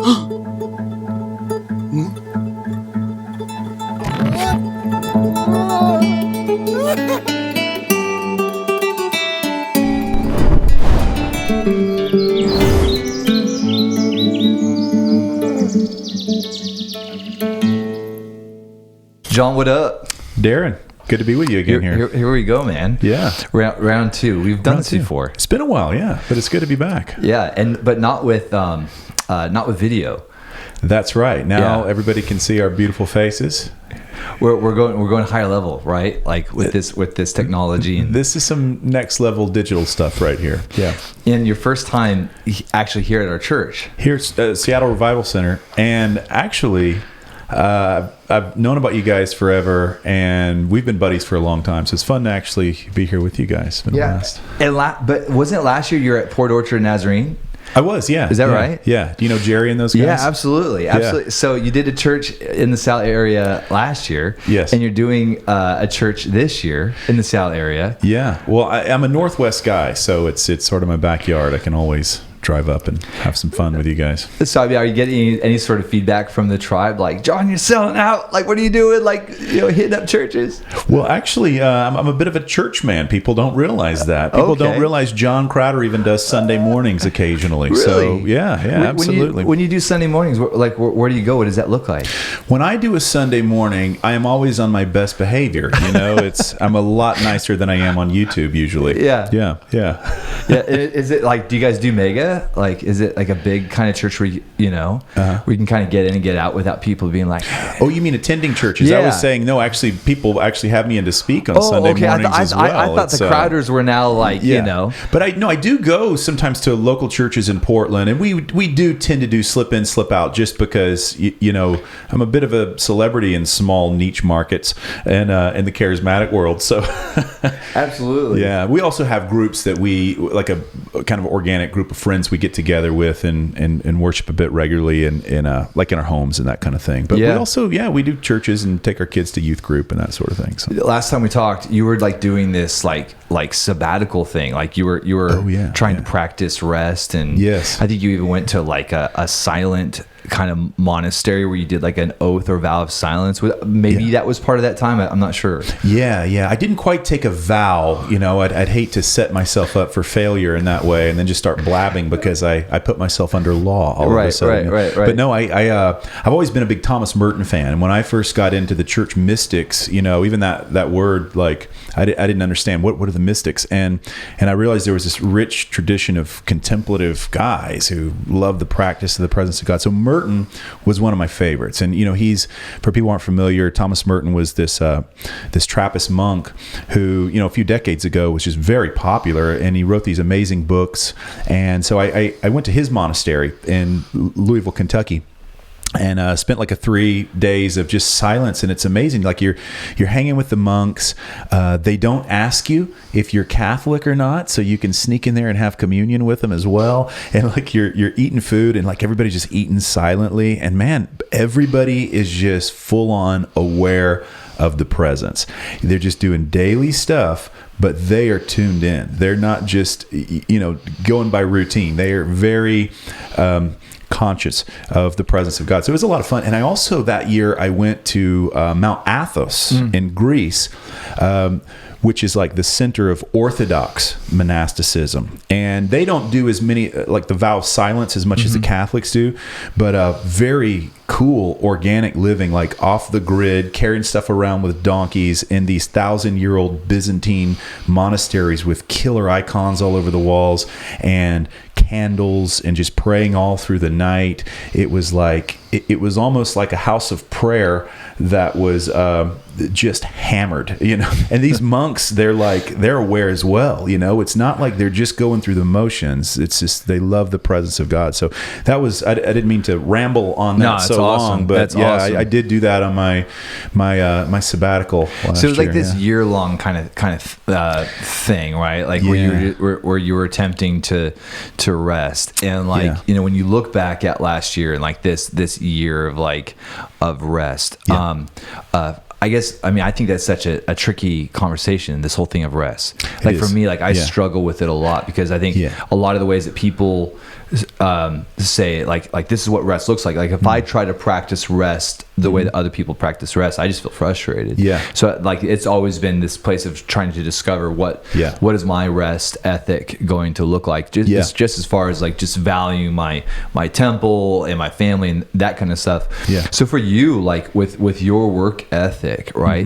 John, what up? Darren, good to be with you again Here we go, man. Yeah. Round two. We've done this before. It's been a while, yeah, but it's good to be back. Yeah, but not with video. That's right. Now everybody can see our beautiful faces. We're going higher level, right? Like with this technology. And this is some next level digital stuff right here. Yeah. And your first time actually here at our church. Here at Seattle Revival Center. And actually, I've known about you guys forever, and we've been buddies for a long time. So it's fun to actually be here with you guys. It's been a blast. But wasn't it last year you were at Port Orchard Nazarene? I was, yeah. Is that right? Yeah. Do you know Jerry and those guys? Yeah, absolutely. Yeah. So you did a church in the Seattle area last year. Yes. And you're doing a church this year in the Seattle area. Yeah. Well, I'm a Northwest guy, so it's sort of my backyard. I can always drive up and have some fun with you guys. So are you getting any sort of feedback from the tribe? Like, John, you're selling out. Like, what are you doing? Like, hitting up churches? Well, actually, I'm a bit of a church man. People don't realize that. People don't realize John Crowder even does Sunday mornings occasionally. Really? So, yeah, absolutely. When you do Sunday mornings, where do you go? What does that look like? When I do a Sunday morning, I am always on my best behavior. I'm a lot nicer than I am on YouTube usually. Yeah. Yeah. Is it like, do you guys do mega? Like, is it like a big kind of church where where you can kind of get in and get out without people being like, oh, you mean attending churches? Yeah. I was saying, no, actually, people actually have me in to speak on Sunday mornings as well. I thought the Crowders were now like, But I do go sometimes to local churches in Portland, and we do tend to do slip in, slip out just because, I'm a bit of a celebrity in small niche markets and in the charismatic world. So absolutely. Yeah. We also have groups that we, like a kind of organic group of friends we get together with and worship a bit regularly in like in our homes and that kind of thing. But we also, we do churches and take our kids to youth group and that sort of thing. So last time we talked, you were like doing this like sabbatical thing. Like you were trying to practice rest. And yes, I think you even went to like a silent kind of monastery where you did like an oath or vow of silence. Maybe that was part of that time. I'm not sure. Yeah. I didn't quite take a vow. I'd hate to set myself up for failure in that way and then just start blabbing because I put myself under law all of a sudden. Right. But no, I've always been a big Thomas Merton fan. And when I first got into the church mystics, even that word, like I didn't understand what are the mystics. And I realized there was this rich tradition of contemplative guys who loved the practice of the presence of God. So Merton was one of my favorites. And, he's, for people who aren't familiar, Thomas Merton was this Trappist monk who, a few decades ago was just very popular, and he wrote these amazing books. And so I went to his monastery in Louisville, Kentucky, and spent like 3 days of just silence. And it's amazing. Like you're hanging with the monks. They don't ask you if you're Catholic or not, so you can sneak in there and have communion with them as well. And like you're eating food, and like everybody's just eating silently. And man, everybody is just full on aware of the presence. They're just doing daily stuff, but they are tuned in. They're not just going by routine. They are very conscious of the presence of God. So it was a lot of fun. And I also, that year, I went to Mount Athos in Greece, which is like the center of Orthodox monasticism. And they don't do as many, like the vow of silence as much as the Catholics do, but very cool organic living, like off the grid, carrying stuff around with donkeys in these 1,000-year-old Byzantine monasteries with killer icons all over the walls and candles, and just praying all through the night. It was like, it was almost like a house of prayer that was just hammered, and these monks, they're aware as well. It's not like they're just going through the motions. It's just, they love the presence of God. So that was, I didn't mean to ramble on that so long, but that's awesome. I did do that on my sabbatical last So it was like year, this year-long kind of thing, right? Like where you were attempting to rest, and when you look back at last year and like this year of rest, I guess, I mean, I think that's such a tricky conversation, this whole thing of rest. Like for me, like I struggle with it a lot, because I think a lot of the ways that people say like this is what rest looks like. Like if I try to practice rest the way that other people practice rest, I just feel frustrated. So like it's always been this place of trying to discover what is my rest ethic going to look like, just as far as like just valuing my temple and my family and that kind of stuff. So for you, like with your work ethic, right,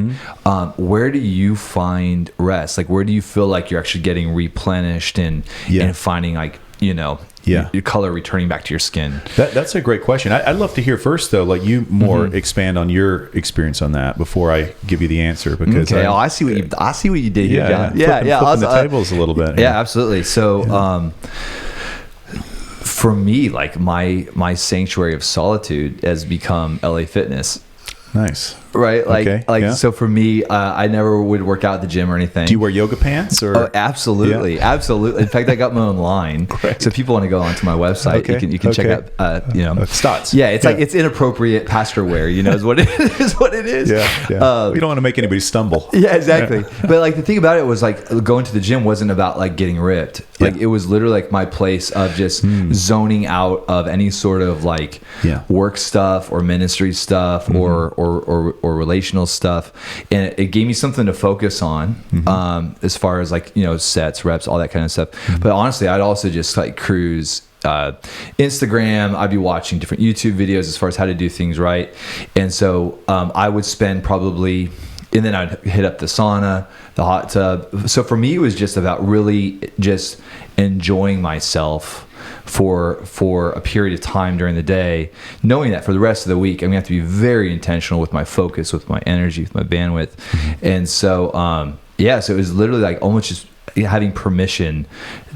where do you find rest? Like where do you feel like you're actually getting replenished and finding like, you know, your color returning back to your skin? That's a great question. I'd love to hear first, though, like you more expand on your experience on that before I give you the answer, because I see what you did here, John. Flipping the tables a little bit. Yeah, absolutely. So for me, like my sanctuary of solitude has become LA Fitness. Nice. Right. Like, so for me, I never would work out at the gym or anything. Do you wear yoga pants or? Oh, absolutely. Absolutely. In fact, I got my own line. Great. So if people want to go onto my website, you can check out, Stotts. Yeah. It's like, it's inappropriate pastor wear, is what it is. Yeah. We don't want to make anybody stumble. Yeah, exactly. But like the thing about it was like going to the gym wasn't about like getting ripped. Like it was literally like my place of just zoning out of any sort of like work stuff or ministry stuff or relational stuff, and it gave me something to focus on as far as like sets, reps, all that kind of stuff. But honestly, I'd also just like cruise Instagram. I'd be watching different YouTube videos as far as how to do things right, and so I would spend probably, and then I'd hit up the sauna, the hot tub. So for me, it was just about really just enjoying myself for a period of time during the day, knowing that for the rest of the week I'm gonna have to be very intentional with my focus, with my energy, with my bandwidth. And so so it was literally like almost just having permission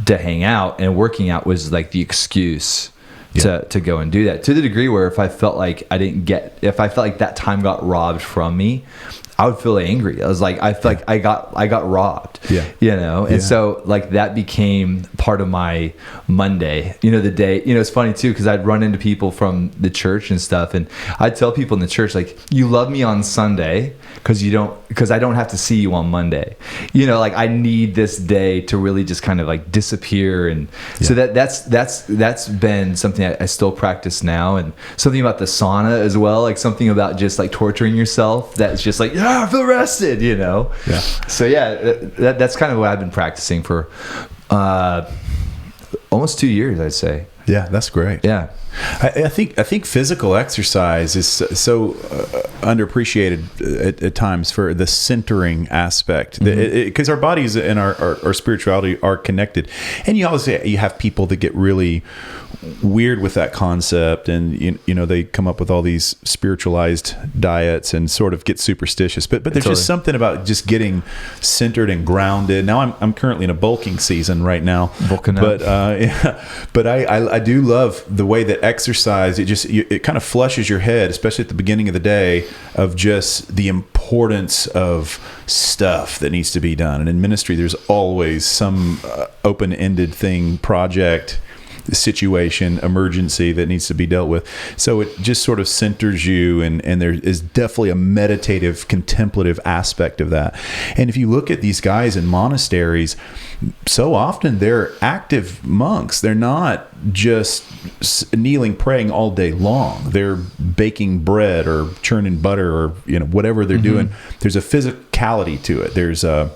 to hang out, and working out was like the excuse to go and do that, to the degree where if I felt like that time got robbed from me, I would feel angry. I was like, I feel like I got robbed. And so like that became part of my Monday. The day. It's funny too, because I'd run into people from the church and stuff, and I'd tell people in the church like, you love me on Sunday because I don't have to see you on Monday. Like I need this day to really just kind of like disappear, and so that's been something I still practice now, and something about the sauna as well, like something about just like torturing yourself. That's just like, I feel rested, So that's kind of what I've been practicing for almost 2 years, I'd say. Yeah, that's great. Yeah. I think physical exercise is so underappreciated at times for the centering aspect, because our bodies and our spirituality are connected. And you always you have people that get really weird with that concept, and they come up with all these spiritualized diets and sort of get superstitious. But there's just something about just getting centered and grounded. Now I'm currently in a bulking season right now, but I do love the way that exercise, it kind of flushes your head, especially at the beginning of the day, of just the importance of stuff that needs to be done. And in ministry, there's always some open-ended thing, project, situation, emergency that needs to be dealt with. So it just sort of centers you, and there is definitely a meditative, contemplative aspect of that. And if you look at these guys in monasteries, so often they're active monks. They're not just kneeling, praying all day long. They're baking bread or churning butter or whatever they're doing. There's a physicality to it. There's a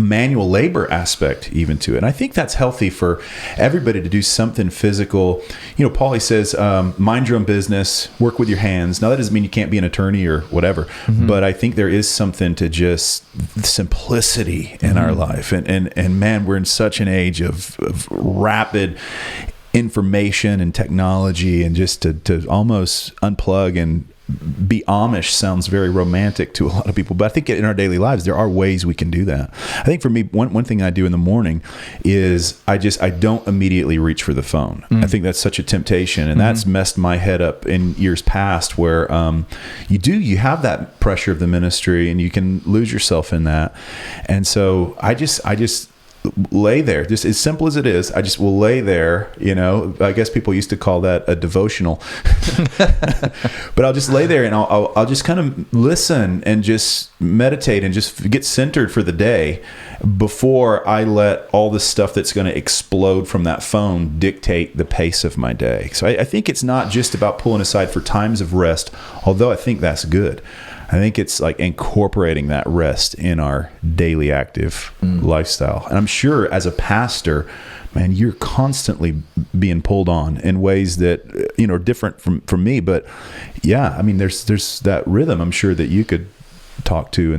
manual labor aspect even to it. And I think that's healthy for everybody to do something physical. Paulie says, mind your own business, work with your hands. Now that doesn't mean you can't be an attorney or whatever, but I think there is something to just simplicity in our life. And man, we're in such an age of rapid information and technology, and just to almost unplug and be Amish sounds very romantic to a lot of people, but I think in our daily lives there are ways we can do that. I think for me, one thing I do in the morning is I don't immediately reach for the phone. I think that's such a temptation, and that's messed my head up in years past, where you have that pressure of the ministry and you can lose yourself in that. And so I just lay there, just as simple as it is. I just will lay there, I guess people used to call that a devotional, but I'll just lay there and I'll just kind of listen and just meditate and just get centered for the day before I let all the stuff that's going to explode from that phone dictate the pace of my day. So I think it's not just about pulling aside for times of rest, although I think that's good. I think it's like incorporating that rest in our daily active lifestyle. And I'm sure as a pastor, man, you're constantly being pulled on in ways that, are different from me. But yeah, I mean, there's that rhythm I'm sure that you could talk to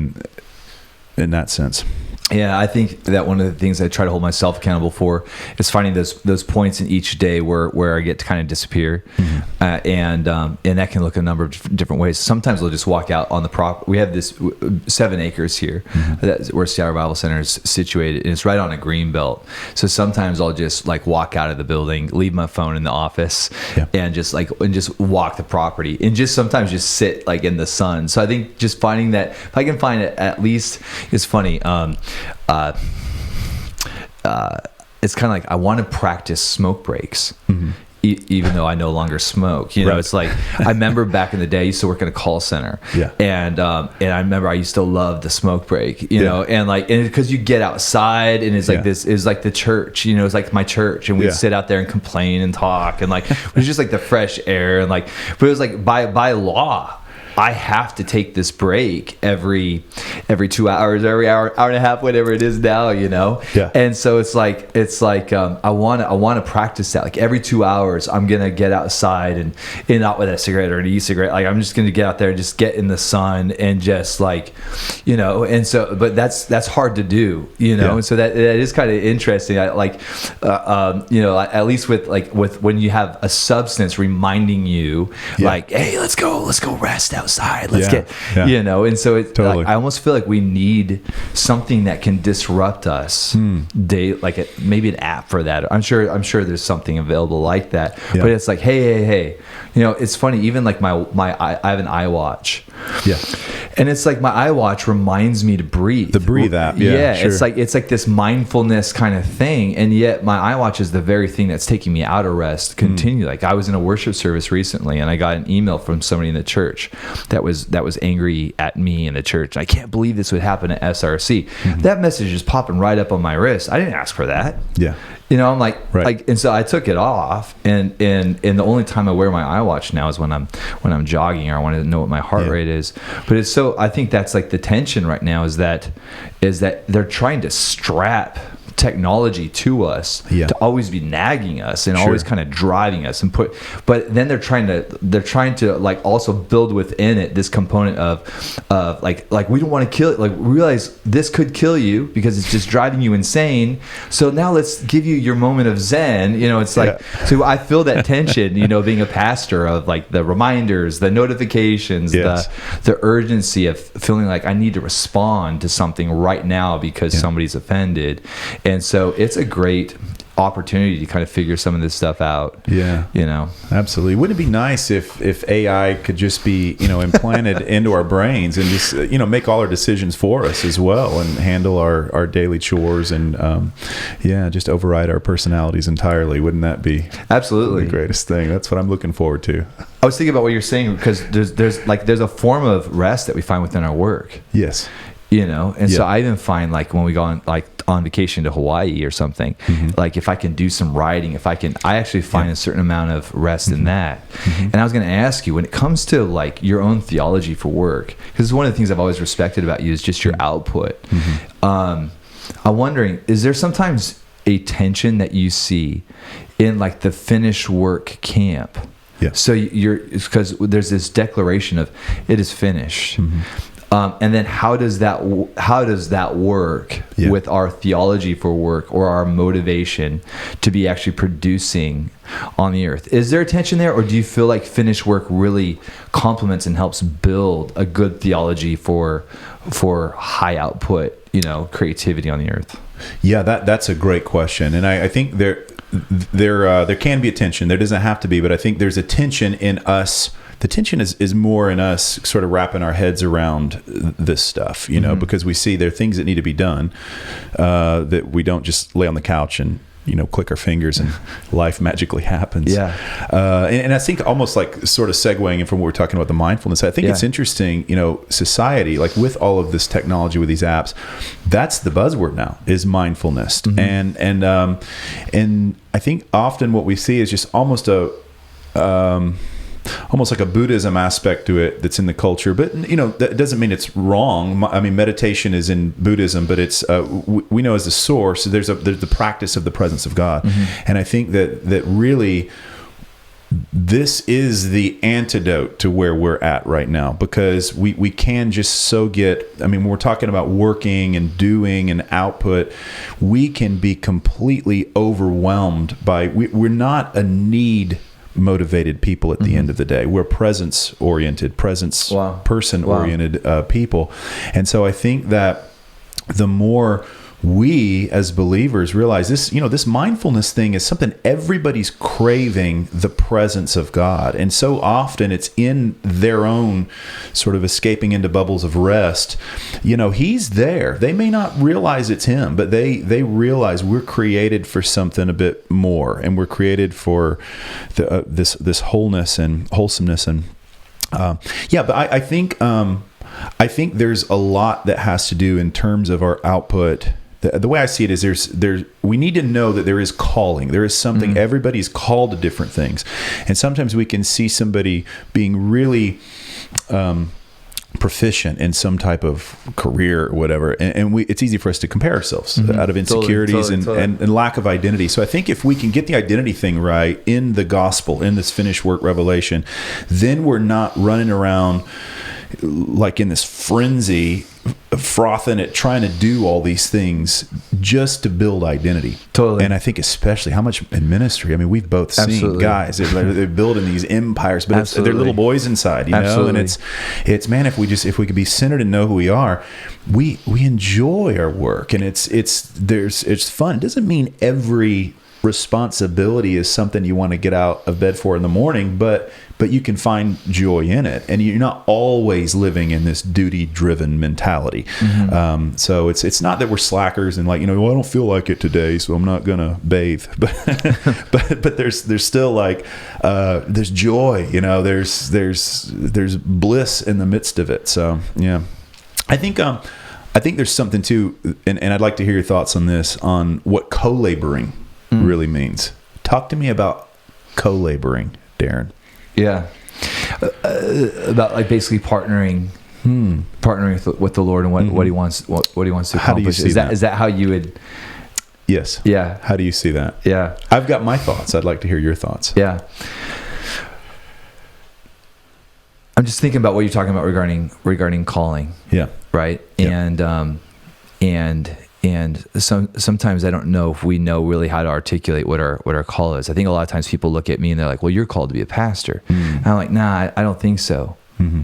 in that sense. Yeah, I think that one of the things I try to hold myself accountable for is finding those points in each day where I get to kind of disappear, and that can look a number of different ways. Sometimes I'll just walk out on the property. We have this 7 acres here, that's where Seattle Bible Center is situated, and it's right on a green belt. So sometimes I'll just like walk out of the building, leave my phone in the office, and just walk the property, and just sometimes just sit like in the sun. So I think just finding that, if I can find it, at least it's funny. It's kind of like I want to practice smoke breaks, even though I no longer smoke. It's like I remember back in the day I used to work in a call center, and I remember I used to love the smoke break, and because you get outside and it's like this is like the church, it's like my church, and we'd sit out there and complain and talk, and like it was just like the fresh air, and like, but it was like by law, I have to take this break every 2 hours, every hour and a half, whatever it is now, And so it's like I want to practice that. Like every 2 hours, I'm gonna get outside and not with a cigarette or an e-cigarette. Like I'm just gonna get out there and just get in the sun and just And so, but that's hard to do, And so that is kind of interesting. I like, at least with when you have a substance reminding you, like, hey, let's go rest outside, let's get and so it totally. Like, I almost feel like we need something that can disrupt us maybe an app for that. I'm sure there's something available like that, but it's like hey, it's funny, even like I have an iWatch, and it's like my iWatch reminds me to breathe. The breathe app, sure. It's like this mindfulness kind of thing, and yet my iWatch is the very thing that's taking me out of rest continually. Like I was in a worship service recently, and I got an email from somebody in the church that was angry at me in the church. I can't believe this would happen at SRC. That message is popping right up on my wrist. I didn't ask for that. I'm like, and so I took it off, and the only time I wear my iWatch now is when I'm jogging, or I want to know what my heart rate is. But it's so, I think that's like the tension right now is that they're trying to strap technology to us to always be nagging us and always kind of driving us but then they're trying to like also build within it this component of like we don't want to kill it, like realize this could kill you because it's just driving you insane, so now let's give you your moment of zen. It's like so I feel that tension, being a pastor, of like the reminders, the notifications, the urgency of feeling like I need to respond to something right now because somebody's offended. And so it's a great opportunity to kind of figure some of this stuff out. Absolutely. Wouldn't it be nice if AI could just be implanted into our brains and just make all our decisions for us as well, and handle our daily chores, and just override our personalities entirely? Wouldn't that be absolutely the greatest thing? That's what I'm looking forward to. I was thinking about what you're saying, because there's a form of rest that we find within our work. So I even find, like, when we go on vacation to Hawaii or something, like if I can do some writing, I actually find a certain amount of rest in that. And I was going to ask you, when it comes to like your own theology for work, because one of the things I've always respected about you is just your output. I'm wondering, is there sometimes a tension that you see in like the finished work camp? So it's because there's this declaration of it is finished. And then how does that work with our theology for work, or our motivation to be actually producing on the earth? Is there a tension there, or do you feel like finished work really complements and helps build a good theology for high output, creativity on the earth? That's a great question, and I think there can be a tension. There doesn't have to be, but I think there's a tension in us the tension is more in us sort of wrapping our heads around this stuff, you know, because we see there are things that need to be done, that we don't just lay on the couch and, you know, click our fingers and life magically happens. Yeah. And I think almost like sort of segueing in from what we're talking about the mindfulness, I think it's interesting, you know, society, like with all of this technology, with these apps, that's the buzzword now, is mindfulness. And I think often what we see is just almost like a Buddhism aspect to it that's in the culture, but you know, that doesn't mean it's wrong. I mean, meditation is in Buddhism, but it's we know as the source, there's the practice of the presence of God, and I think that really this is the antidote to where we're at right now, because we can just so get, I mean, when we're talking about working and doing and output, we can be completely overwhelmed by, we're not a need motivated people at the end of the day. We're person oriented people. And so I think that the more we as believers realize this, you know, this mindfulness thing is something everybody's craving, the presence of God. And so often it's in their own sort of escaping into bubbles of rest. You know, he's there. They may not realize it's him, but they realize we're created for something a bit more, and we're created for this wholeness and wholesomeness. And but I think there's a lot that has to do in terms of our output. The way I see it is we need to know that there is calling. There is something, everybody's called to different things. And sometimes we can see somebody being really proficient in some type of career or whatever. And it's easy for us to compare ourselves out of insecurities and lack of identity. So I think if we can get the identity thing right in the gospel, in this finished work revelation, then we're not running around like in this frenzy, frothing at trying to do all these things just to build identity. Totally. And I think especially how much in ministry, I mean, we've both seen guys, they're building these empires, but they're little boys inside, you know, and it's man, if we could be centered and know who we are, we enjoy our work, and it's fun. It doesn't mean every responsibility is something you want to get out of bed for in the morning, but you can find joy in it, and you're not always living in this duty-driven mentality. So it's not that we're slackers and like, you know, well, I don't feel like it today, so I'm not gonna bathe. But there's still like there's joy, you know. There's bliss in the midst of it. So yeah, I think there's something too, and I'd like to hear your thoughts on this, on what co-laboring really means. Talk to me about co-laboring, Darren. Yeah. About like basically partnering with the Lord and what he wants to accomplish. How do you see that? Is that how you would? Yes. Yeah. How do you see that? Yeah. I've got my thoughts. I'd like to hear your thoughts. Yeah. I'm just thinking about what you're talking about regarding calling. Yeah. Right. Yeah. And sometimes I don't know if we know really how to articulate what our call is. I think a lot of times people look at me and they're like, "Well, you're called to be a pastor." And I'm like, "Nah, I don't think so."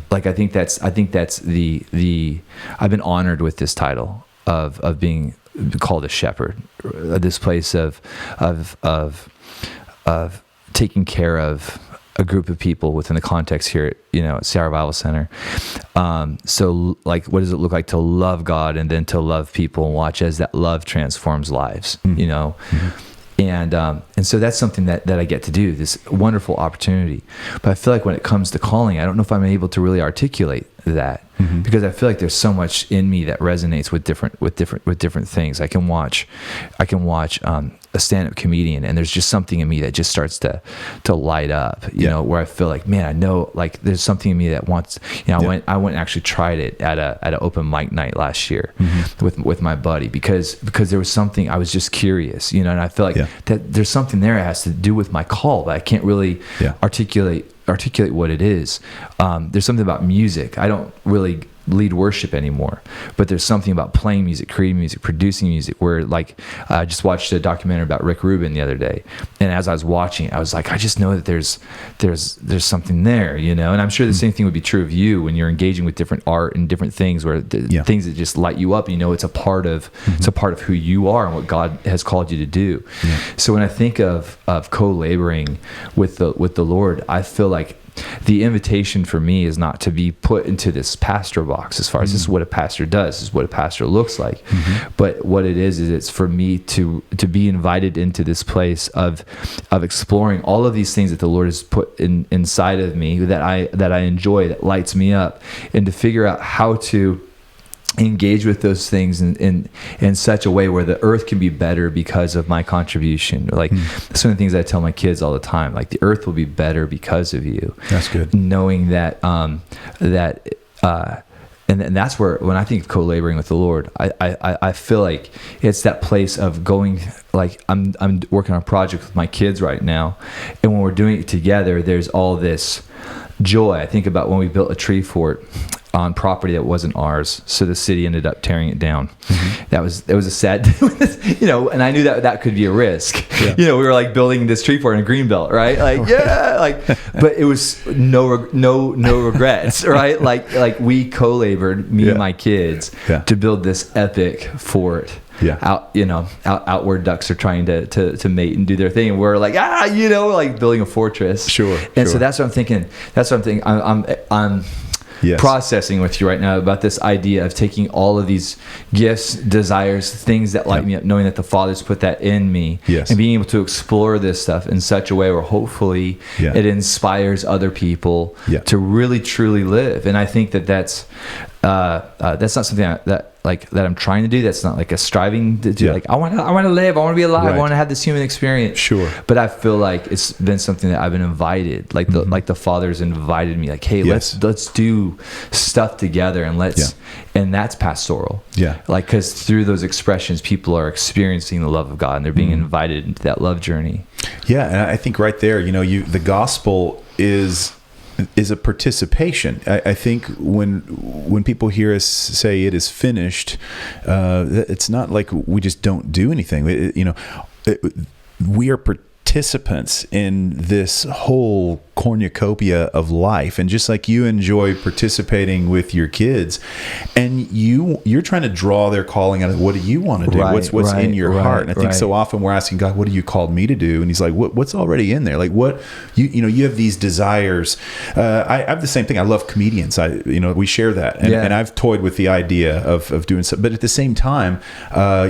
Like I think that's the I've been honored with this title of being called a shepherd. This place of taking care of a group of people within the context here at, you know, at Sarah Bible Center. So like, what does it look like to love God and then to love people and watch as that love transforms lives, you know? And so that's something that I get to do, this wonderful opportunity. But I feel like when it comes to calling, I don't know if I'm able to really articulate that, because I feel like there's so much in me that resonates with different things. I can watch a stand-up comedian, and there's just something in me that just starts to light up, you know, where I feel like, man, I know, like there's something in me that wants, you know, I went and actually tried it at an open mic night last year with my buddy, because there was something, I was just curious, you know, and I feel like that there's something there that has to do with my call, but I can't really articulate what it is. There's something about music. I don't really lead worship anymore, but there's something about playing music, creating music, producing music, where like I just watched a documentary about Rick Rubin the other day, and as I was watching it, I was like, I just know that there's something there, you know. And I'm sure the same thing would be true of you when you're engaging with different art and different things, where things that just light you up, you know, it's a part of who you are and what God has called you to do. So when I think of co-laboring with the Lord, I feel like the invitation for me is not to be put into this pastor box as far as this is what a pastor does, this is what a pastor looks like. But what it is it's for me to be invited into this place of exploring all of these things that the Lord has put inside of me that I enjoy, that lights me up, and to figure out how to engage with those things in such a way where the earth can be better because of my contribution. Like some of the things I tell my kids all the time, like the earth will be better because of you. That's good. Knowing that and that's where, when I think of co-laboring with the Lord, I feel like it's that place of going, like I'm working on a project with my kids right now, and when we're doing it together, there's all this joy. I think about when we built a tree fort on property that wasn't ours, so the city ended up tearing it down. It was a sad, you know, and I knew that could be a risk. You know, we were like building this tree fort in a green belt, right? Like, but it was no regrets, right? Like we co-labored, me and my kids, to build this epic fort. Outward ducks are trying to mate and do their thing, and we're like, you know, like building a fortress. So that's what I'm thinking. I'm processing with you right now about this idea of taking all of these gifts, desires, things that light me up, knowing that the Father's put that in me, and being able to explore this stuff in such a way where hopefully it inspires other people to really truly live. And I think that's not something that I'm trying to do. That's not like a striving to do. Like I want to live. I want to be alive. I want to have this human experience. But I feel like it's been something that I've been invited. Like the Father's invited me. Like, hey, let's do stuff together, and and that's pastoral. Like, because through those expressions, people are experiencing the love of God, and they're being invited into that love journey. And I think right there, you know, the gospel is a participation. I think when people hear us say it is finished, it's not like we just don't do anything. We are participants in this whole cornucopia of life, and just like you enjoy participating with your kids, and you're trying to draw their calling out of what do you want to do, what's in your heart. And I think so often we're asking God, what do you called me to do? And he's like, what's already in there? Like, what you have these desires. I have the same thing. I love comedians. We share that, and I've toyed with the idea of doing so, but at the same time,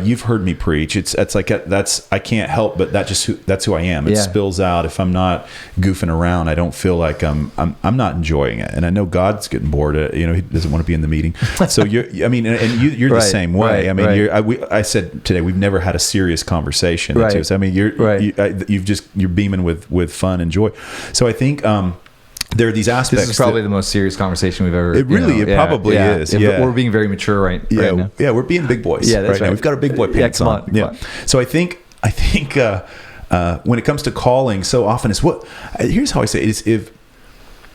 you've heard me preach. It's like I can't help but that's who I am. It spills out. If I'm not goofing around, I don't feel like I'm not enjoying it. And I know God's getting bored. He doesn't want to be in the meeting. So you're the same way. I said today, we've never had a serious conversation. So, I mean, you're beaming with fun and joy. So I think, there are these aspects. This is probably the most serious conversation we've ever. It probably is. We're being very mature right now. Yeah, we're being big boys. Yeah, that's right. Now. We've got our big boy pants on. Yeah. So I think when it comes to calling, so often here's how I say it is: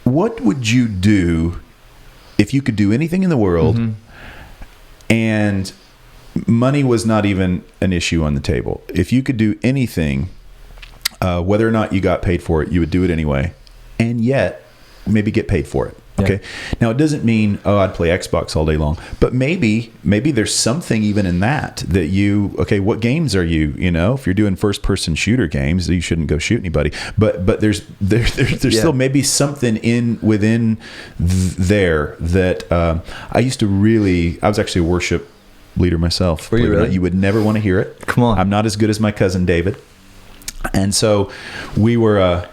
what would you do if you could do anything in the world, and money was not even an issue on the table? If you could do anything, whether or not you got paid for it, you would do it anyway, and yet maybe get paid for it. Okay. Now it doesn't mean, I'd play Xbox all day long, but maybe there's something even in that what games are you, if you're doing first person shooter games, you shouldn't go shoot anybody, but there's still maybe something within there that, I was actually a worship leader myself. Were you really? You would never want to hear it. Come on. I'm not as good as my cousin David. And so we were,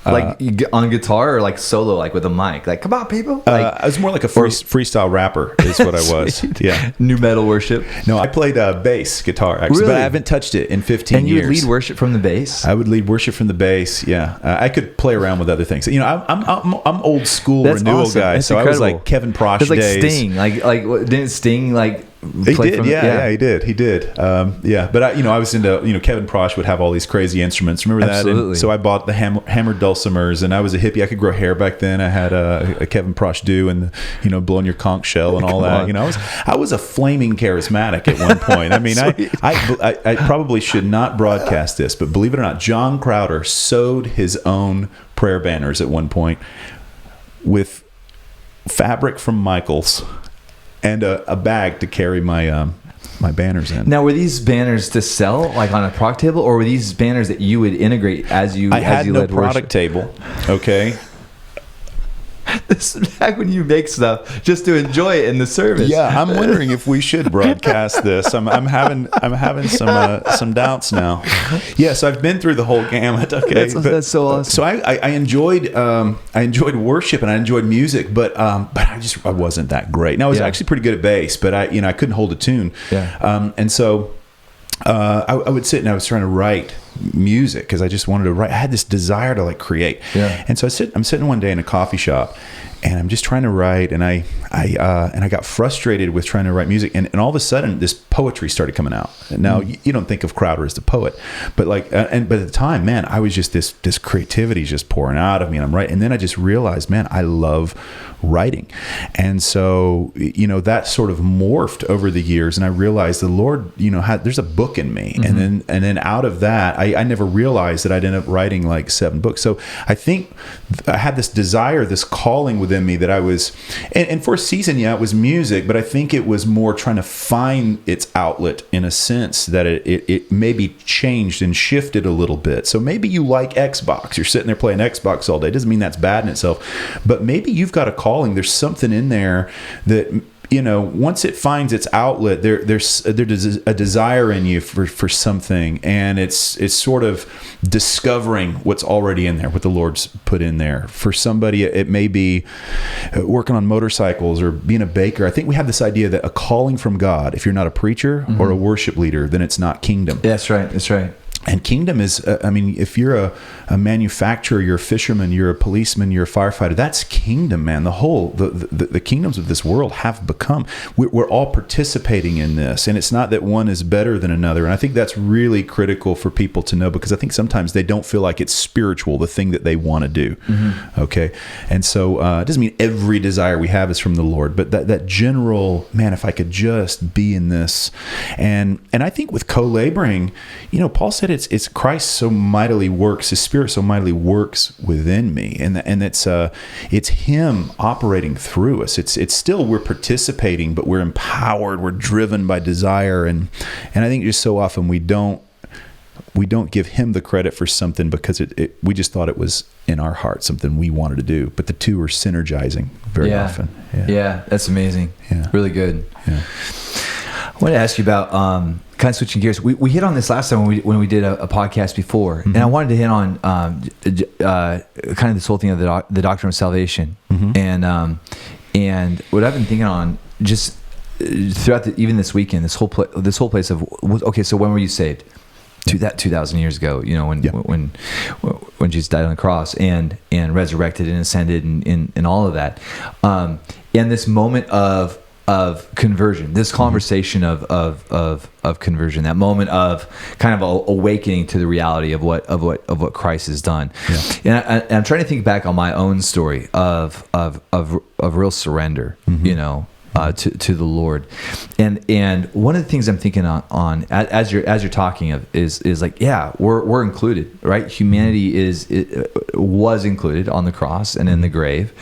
like on guitar or like solo, like with a mic, like come on people. I was more like a freestyle rapper is what I was. Yeah. New metal worship. No, I played bass guitar actually, really? But I haven't touched it in 15 years. And you would lead worship from the bass? I would lead worship from the bass. Yeah. I could play around with other things. I'm old school renewal guy. That's so incredible. I was like Kevin Prosh days. Like Sting. Like didn't Sting like He did, he did. But I was into, Kevin Prosh would have all these crazy instruments. Remember that? Absolutely. And so I bought the hammered dulcimers, and I was a hippie. I could grow hair back then. I had a Kevin Prosh do, and blowing your conch shell and all that. I was a flaming charismatic at one point. I mean, I probably should not broadcast this, but believe it or not, John Crowder sewed his own prayer banners at one point with fabric from Michael's and a bag to carry my my banners in. Now, were these banners to sell, like on a product table, or were these banners that you would integrate as you? I had no led product table. Okay. This is back when you make stuff just to enjoy it in the service. Yeah, I'm wondering if we should broadcast this. I'm having some doubts now. Yes, I've been through the whole gamut. Okay, that's so awesome. So I enjoyed worship and I enjoyed music, but I wasn't that great. Now I was actually pretty good at bass, but I couldn't hold a tune. Yeah. And so I would sit and I was trying to write music because I just wanted to write. I had this desire to create. Yeah. And so I'm sitting one day in a coffee shop and I'm just trying to write, and I got frustrated with trying to write music, and all of a sudden this poetry started coming out. Now you don't think of Crowder as the poet, but but at the time, man, I was just this creativity just pouring out of me, and I'm writing, and then I just realized, man, I love writing. And so that sort of morphed over the years, and I realized the Lord there's a book in me. And then out of that I never realized that I'd end up writing 7 books. So I think I had this desire, this calling within me that I was, and for a season, it was music, but I think it was more trying to find its outlet in a sense that it maybe changed and shifted a little bit. So maybe you like Xbox, you're sitting there playing Xbox all day. It doesn't mean that's bad in itself, but maybe you've got a calling. There's something in there that once it finds its outlet, there's a desire in you for something, and it's sort of discovering what's already in there, what the Lord's put in there. For somebody, it may be working on motorcycles or being a baker. I think we have this idea that a calling from God, if you're not a preacher or a worship leader, then it's not kingdom. That's right. And kingdom is, if you're a manufacturer, you're a fisherman, you're a policeman, you're a firefighter, that's kingdom, man. The kingdoms of this world have become, we're all participating in this. And it's not that one is better than another. And I think that's really critical for people to know, because I think sometimes they don't feel like it's spiritual, the thing that they want to do. Okay. And so it doesn't mean every desire we have is from the Lord, but that general, man, if I could just be in this. And I think with co-laboring, Paul said it's Christ so mightily works, his Spirit so mightily works within me, and it's him operating through us. It's still, we're participating, but we're empowered, we're driven by desire, and I think just so often we don't give him the credit for something because we just thought it was in our heart, something we wanted to do, but the two are synergizing very often. Yeah, that's amazing. Yeah, really good. Yeah. I want to ask you about kind of switching gears. We hit on this last time when we did a podcast before, and I wanted to hit on kind of this whole thing of the doctrine of salvation, and what I've been thinking on just throughout even this weekend, this whole place of, okay, so when were you saved? 2,000 years ago, when Jesus died on the cross and resurrected and ascended and all of that, and this moment of conversion, this conversation of conversion, that moment of kind of awakening to the reality of what Christ has done. Yeah. And I'm trying to think back on my own story of real surrender, to the Lord, and one of the things I'm thinking on as you're talking of is we're included, right? Humanity was included on the cross and in the grave,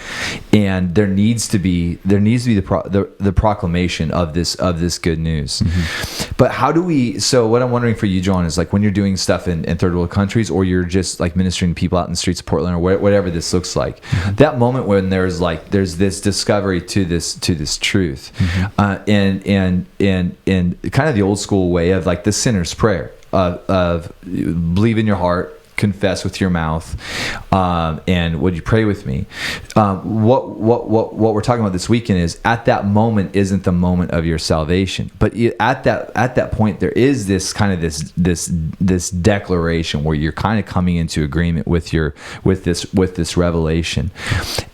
and there needs to be the proclamation of this good news. But how do we? So what I'm wondering for you, John, is when you're doing stuff in third world countries, or you're just ministering to people out in the streets of Portland, or whatever this looks like, that moment when there's this discovery to this truth. And kind of the old school way of the sinner's prayer of believe in your heart, confess with your mouth, and would you pray with me? What we're talking about this weekend is, at that moment isn't the moment of your salvation, but at that point there is this kind of this declaration where you're kind of coming into agreement with this revelation,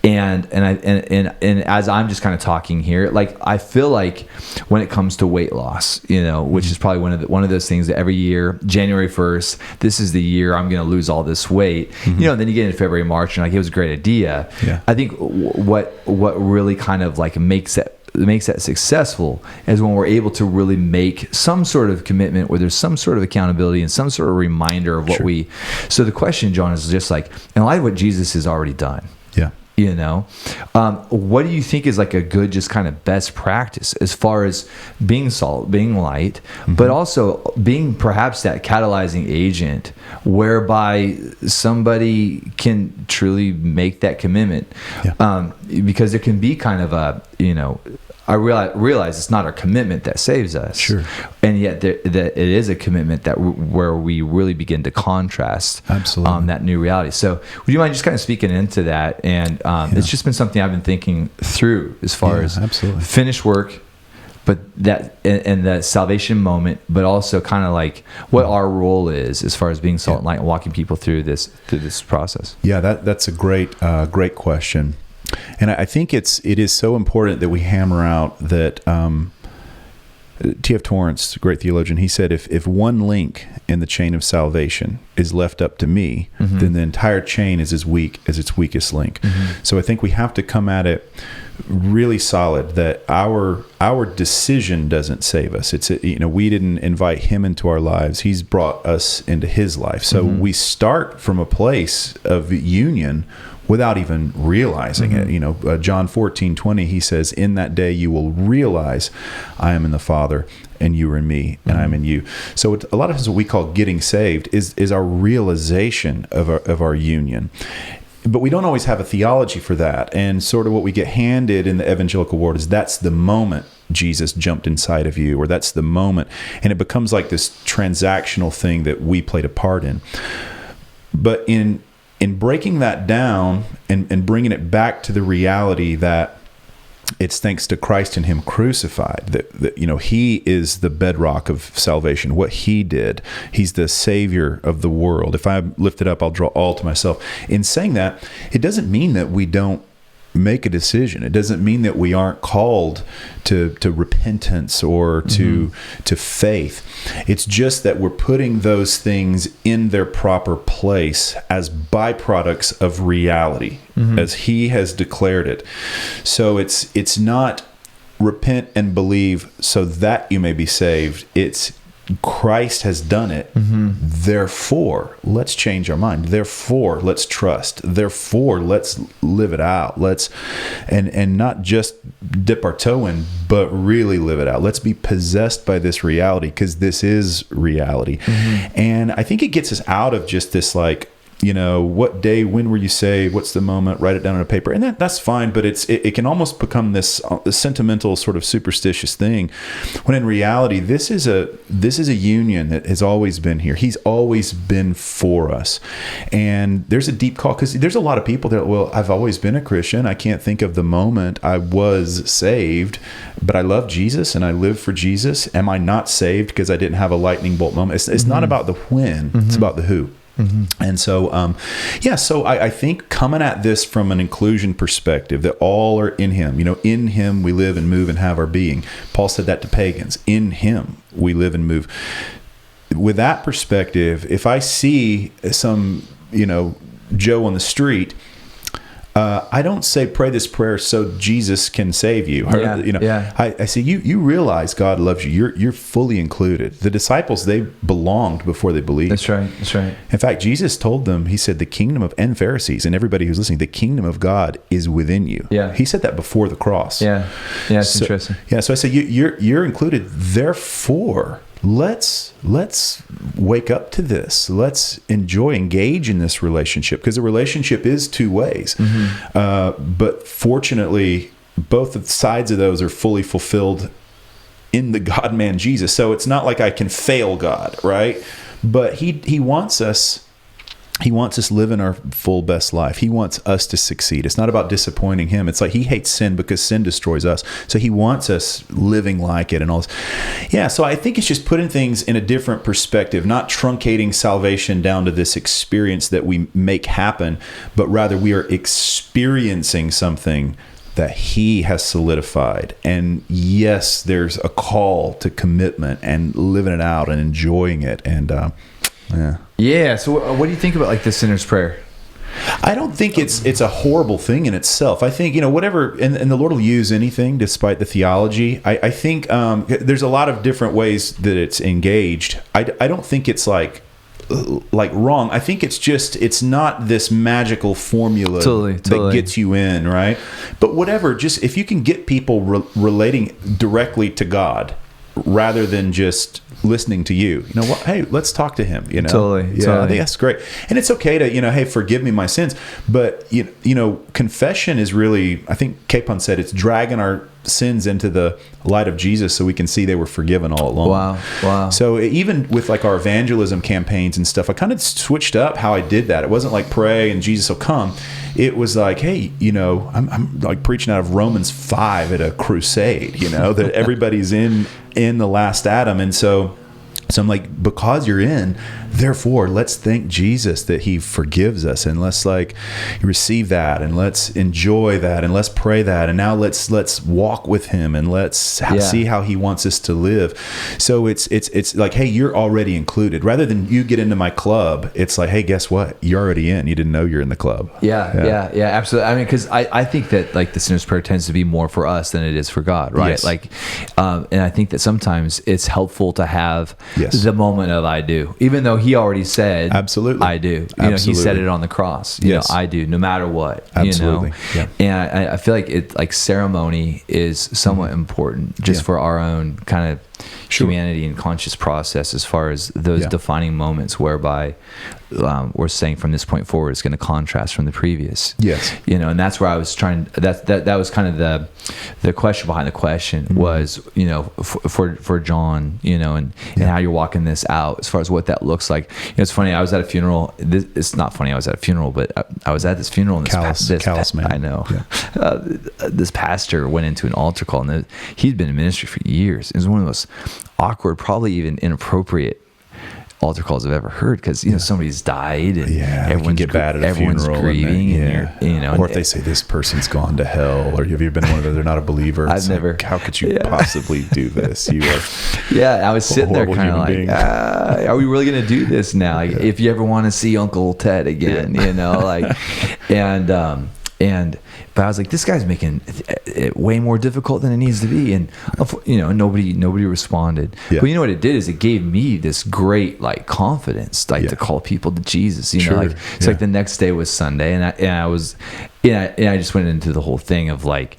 and as I'm just kind of talking here, like I feel like when it comes to weight loss, which is probably one of those things that every year, January 1st, this is the year I'm going to lose all this weight. Then you get into February, March, and like, it was a great idea. Yeah. I think what really kind of like makes that successful is when we're able to really make some sort of commitment, where there's some sort of accountability and some sort of reminder of what so the question, John, is just like, in light of what Jesus has already done. Yeah. What do you think is like a good, just kind of best practice as far as being salt, being light, but also being perhaps that catalyzing agent whereby somebody can truly make that commitment? Yeah. Because there can be kind of a, I realize it's not our commitment that saves us. Sure. And yet that it is a commitment where we really begin to contrast that new reality. So would you mind just kind of speaking into that? And it's just been something I've been thinking through as far as finished work, but that and that salvation moment, but also kind of like what our role is as far as being salt and light and walking people through this process. Yeah, that's a great question. And I think it is so important that we hammer out that T.F. Torrance, great theologian, he said, if one link in the chain of salvation is left up to me, then the entire chain is as weak as its weakest link. So I think we have to come at it really solid that our decision doesn't save us. It's we didn't invite him into our lives. He's brought us into his life. So we start from a place of union without even realizing it. John 14:20, he says, "In that day you will realize I am in the Father, and you are in me, and I'm in you." So a lot of times what we call getting saved is our realization of our union. But we don't always have a theology for that. And sort of what we get handed in the evangelical world is that's the moment Jesus jumped inside of you, or that's the moment. And it becomes like this transactional thing that we played a part in. But in breaking that down and bringing it back to the reality that it's thanks to Christ and him crucified that he is the bedrock of salvation. What he did, he's the savior of the world. If I lift it up, I'll draw all to myself. In saying that, it doesn't mean that we don't make a decision. It doesn't mean that we aren't called to repentance or to faith. It's just that we're putting those things in their proper place as byproducts of reality, as he has declared it. So it's not repent and believe so that you may be saved. It's Christ has done it. Therefore, let's change our mind. Therefore, let's trust. Therefore, let's live it out. Let's and not just dip our toe in, but really live it out. Let's be possessed by this reality, because this is reality. And I think it gets us out of just this like, what day, when were you saved? What's the moment? Write it down on a paper. And that's fine, but it can almost become this sentimental sort of superstitious thing, when in reality, this is a union that has always been here. He's always been for us. And there's a deep call, because there's a lot of people that, well, I've always been a Christian. I can't think of the moment I was saved, but I love Jesus and I live for Jesus. Am I not saved because I didn't have a lightning bolt moment? It's not about the when, it's about the who. And so, so I think coming at this from an inclusion perspective, that all are in him. In him we live and move and have our being. Paul said that to pagans. In him we live and move. With that perspective, if I see some, Joe on the street, I don't say pray this prayer so Jesus can save you. I say you realize God loves you. You're fully included. The disciples, they belonged before they believed. That's right. In fact, Jesus told them, he said, the kingdom of, and Pharisees and everybody who's listening, the kingdom of God is within you. Yeah. He said that before the cross. Yeah. It's interesting. Yeah. So I say you're included. Therefore, let's wake up to this. Let's engage in this relationship, because the relationship is two ways. But fortunately, both sides of those are fully fulfilled in the God-man Jesus. So it's not like I can fail God, right? But he wants us He wants us living our full best life. He wants us to succeed. It's not about disappointing him. It's like he hates sin because sin destroys us. So he wants us living like it and all this. Yeah, so I think it's just putting things in a different perspective, not truncating salvation down to this experience that we make happen, but rather we are experiencing something that he has solidified. And yes, there's a call to commitment and living it out and enjoying it. And yeah. So what do you think about like the sinner's prayer? I don't think it's a horrible thing in itself. I think, whatever, and the Lord will use anything despite the theology. I think there's a lot of different ways that it's engaged. I don't think it's like wrong. I think it's not this magical formula that gets you in, right? But whatever, just if you can get people relating directly to God rather than just listening to you, what? Hey, let's talk to him. Totally. I think that's great, and it's okay to hey, forgive me my sins. But confession is really, I think Capon said, it's dragging our sins into the light of Jesus so we can see they were forgiven all along. Wow. So even with like our evangelism campaigns and stuff, I kind of switched up how I did that. It wasn't like pray and Jesus will come. It was like, hey, I'm like preaching out of Romans 5 at a crusade, that everybody's in the last Adam. And so I'm like, because you're in, therefore, let's thank Jesus that he forgives us, and let's like receive that, and let's enjoy that, and let's pray that, and now let's walk with him, and let's see how he wants us to live. So it's like, hey, you're already included. Rather than you get into my club, it's like, hey, guess what? You're already in. You didn't know you're in the club. Yeah, absolutely. I mean, because I think that like the sinner's prayer tends to be more for us than it is for God, right? Yes. Like, and I think that sometimes it's helpful to have the moment of I do, even though he already said absolutely I do. Absolutely. He said it on the cross. I do, no matter what. Absolutely. Yeah. And I feel like it, like ceremony is somewhat important just for our own kind of humanity and conscious process, as far as those defining moments whereby we're saying from this point forward it's going to contrast from the previous. Yes. And that's where I was trying. That was kind of the question behind the question was, for John, and how you're walking this out as far as what that looks like. It's funny. I was at a funeral. It's not funny. I was at a funeral, but I was at this funeral. And callous man. I know. Yeah. This pastor went into an altar call, and he'd been in ministry for years. It was one of the most awkward, probably even inappropriate altar calls I've ever heard, because somebody's died and everyone get bad at a everyone's funeral, grieving, or if they say this person's gone to hell, or have you been one of those, they're not a believer? I've never. Like, how could you possibly do this? You are. I was sitting there kind of like, are we really going to do this now? Like, if you ever want to see Uncle Ted again, but I was like, this guy's making it way more difficult than it needs to be, and nobody responded. But you know what it did is it gave me this great like confidence, like to call people to Jesus. It's like the next day was Sunday, and I just went into the whole thing of like,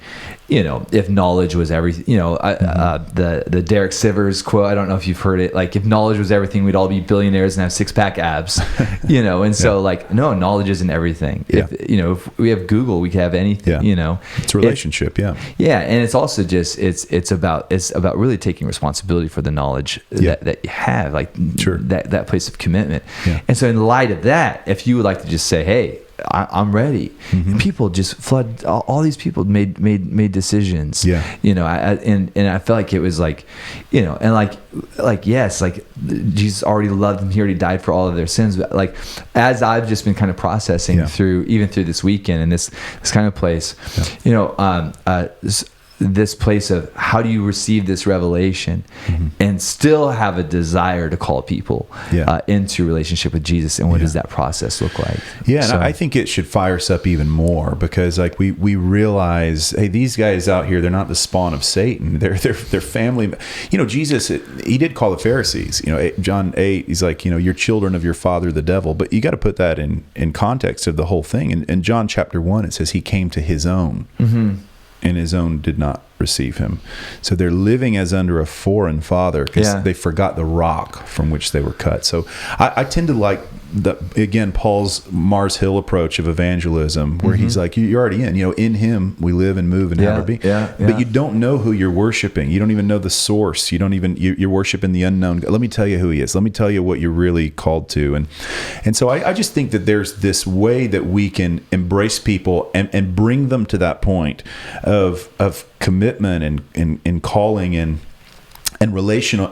if knowledge was everything, the Derek Sivers quote, I don't know if you've heard it, like, if knowledge was everything, we'd all be billionaires and have six-pack abs, and so like, no, knowledge isn't everything. If we have Google, we can have anything, It's a relationship, and it's also just, it's about really taking responsibility for the knowledge that you have, like that place of commitment. And so in light of that, if you would like to just say, hey, I'm ready. And people just flood. All these people made decisions. And I felt like it was like, and like yes, like Jesus already loved them. He already died for all of their sins. But like, as I've just been kind of processing through this weekend and this kind of place, this place of how do you receive this revelation and still have a desire to call people into relationship with Jesus, and what does that process look like? And I think it should fire us up even more, because like we realize, hey, these guys out here, they're not the spawn of Satan. They're family. Jesus, he did call the Pharisees, John 8, he's like, you're children of your father the devil. But you got to put that in context of the whole thing. And in John chapter 1, it says he came to his own. And his own did not receive him. So they're living as under a foreign father, because they forgot the rock from which they were cut. So I tend to like again, Paul's Mars Hill approach of evangelism, where he's like, you're already in, in him we live and move and have our being. But you don't know who you're worshiping. You don't even know the source. You're worshiping the unknown. Let me tell you who he is. Let me tell you what you're really called to. And so I just think that there's this way that we can embrace people and bring them to that point of commitment and calling and relational,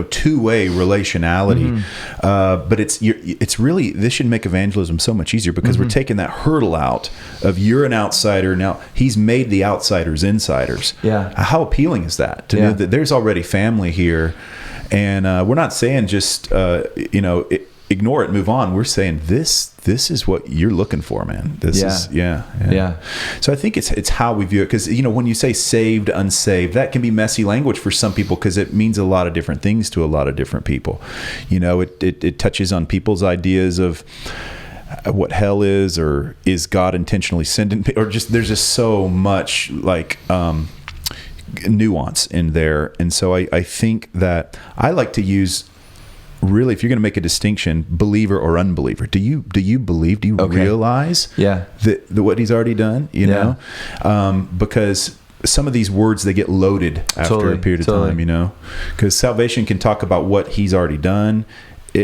two-way relationality. But it's really, this should make evangelism so much easier, because we're taking that hurdle out of, you're an outsider. Now he's made the outsiders insiders. Yeah. How appealing is that, to know that there's already family here, and we're not saying just, ignore it and move on. We're saying this is what you're looking for, man. This is. So I think it's how we view it, because when you say saved, unsaved, that can be messy language for some people, because it means a lot of different things to a lot of different people. It touches on people's ideas of what hell is, or is God intentionally sending, or just there's just so much nuance in there. And so I think that I like to use, really, if you're going to make a distinction, believer or unbeliever, do you believe? Do you realize that what he's already done? Because some of these words, they get loaded after a period of time. Because salvation can talk about what he's already done,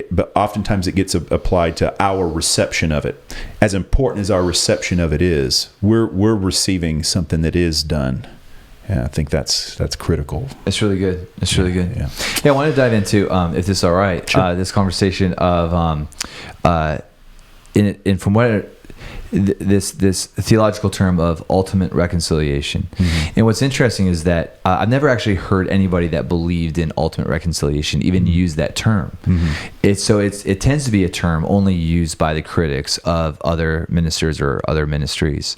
but oftentimes it gets applied to our reception of it. As important as our reception of it is, we're receiving something that is done. Yeah, I think that's critical. It's really good. It's really good. Yeah, I want to dive into, if this is all right, this conversation of, from what this theological term of ultimate reconciliation. And what's interesting is that I've never actually heard anybody that believed in ultimate reconciliation even use that term. It tends to be a term only used by the critics of other ministers or other ministries.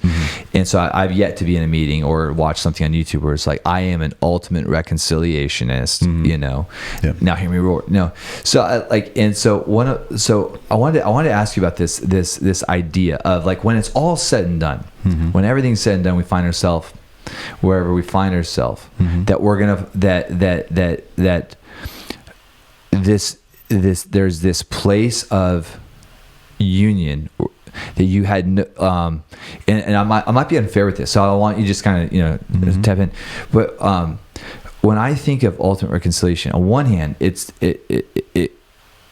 And so I've yet to be in a meeting or watch something on YouTube where it's like, I am an ultimate reconciliationist. Now hear me roar. No. So I wanted to ask you about this idea of, like, when it's all said and done, when everything's said and done, we find ourselves wherever we find ourselves, that we're gonna that there's this place of union that you had and I might be unfair with this, so I want you just kind of tap in. But when I think of ultimate reconciliation, on one hand,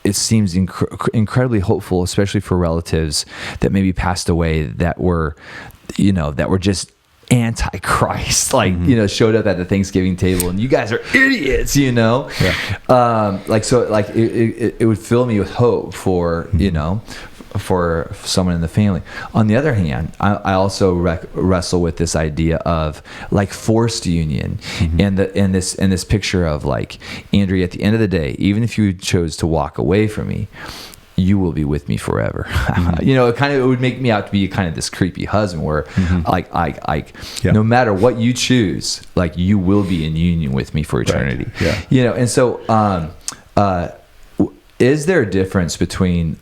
it seems incredibly hopeful, especially for relatives that maybe passed away, that were just anti-Christ, showed up at the Thanksgiving table, and you guys are idiots, it would fill me with hope for, for someone in the family. On the other hand, I also wrestle with this idea of, like, forced union, and this picture of, like, Andrew, at the end of the day, even if you chose to walk away from me, you will be with me forever. It would make me out to be kind of this creepy husband where, no matter what you choose, like, you will be in union with me for eternity. Right. Yeah. And so, is there a difference between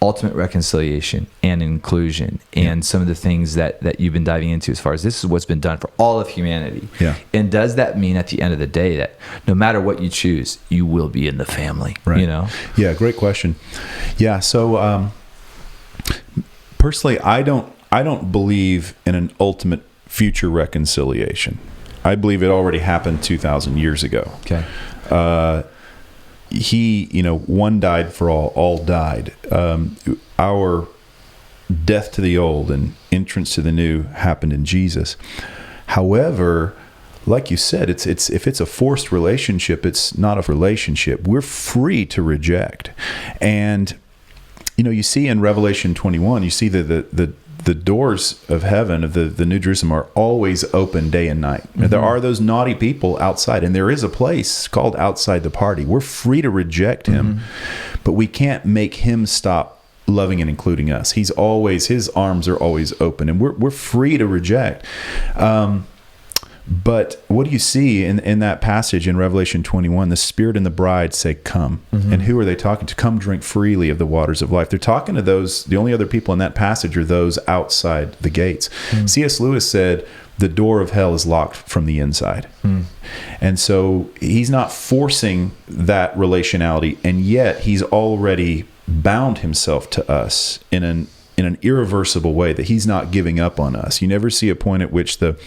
ultimate reconciliation and inclusion, and some of the things that you've been diving into as far as this is what's been done for all of humanity? And does that mean at the end of the day that no matter what you choose, you will be in the family? Right. Great question. So personally, I don't believe in an ultimate future reconciliation. I believe it already happened 2,000 years ago. One died for all died. Our death to the old and entrance to the new happened in Jesus. However, like you said, it's if it's a forced relationship, it's not a relationship. We're free to reject. And you see in Revelation 21, you see the doors of heaven, of the New Jerusalem, are always open day and night. There are those naughty people outside, and there is a place called outside the party. We're free to reject him, but we can't make him stop loving and including us. His arms are always open, and we're free to reject. But what do you see in that passage in Revelation 21? The Spirit and the bride say, come. And who are they talking to? Come drink freely of the waters of life. They're talking to those, the only other people in that passage are those outside the gates. C.S. Lewis said, the door of hell is locked from the inside. And so he's not forcing that relationality, and yet he's already bound himself to us in an irreversible way, that he's not giving up on us. You never see a point at which the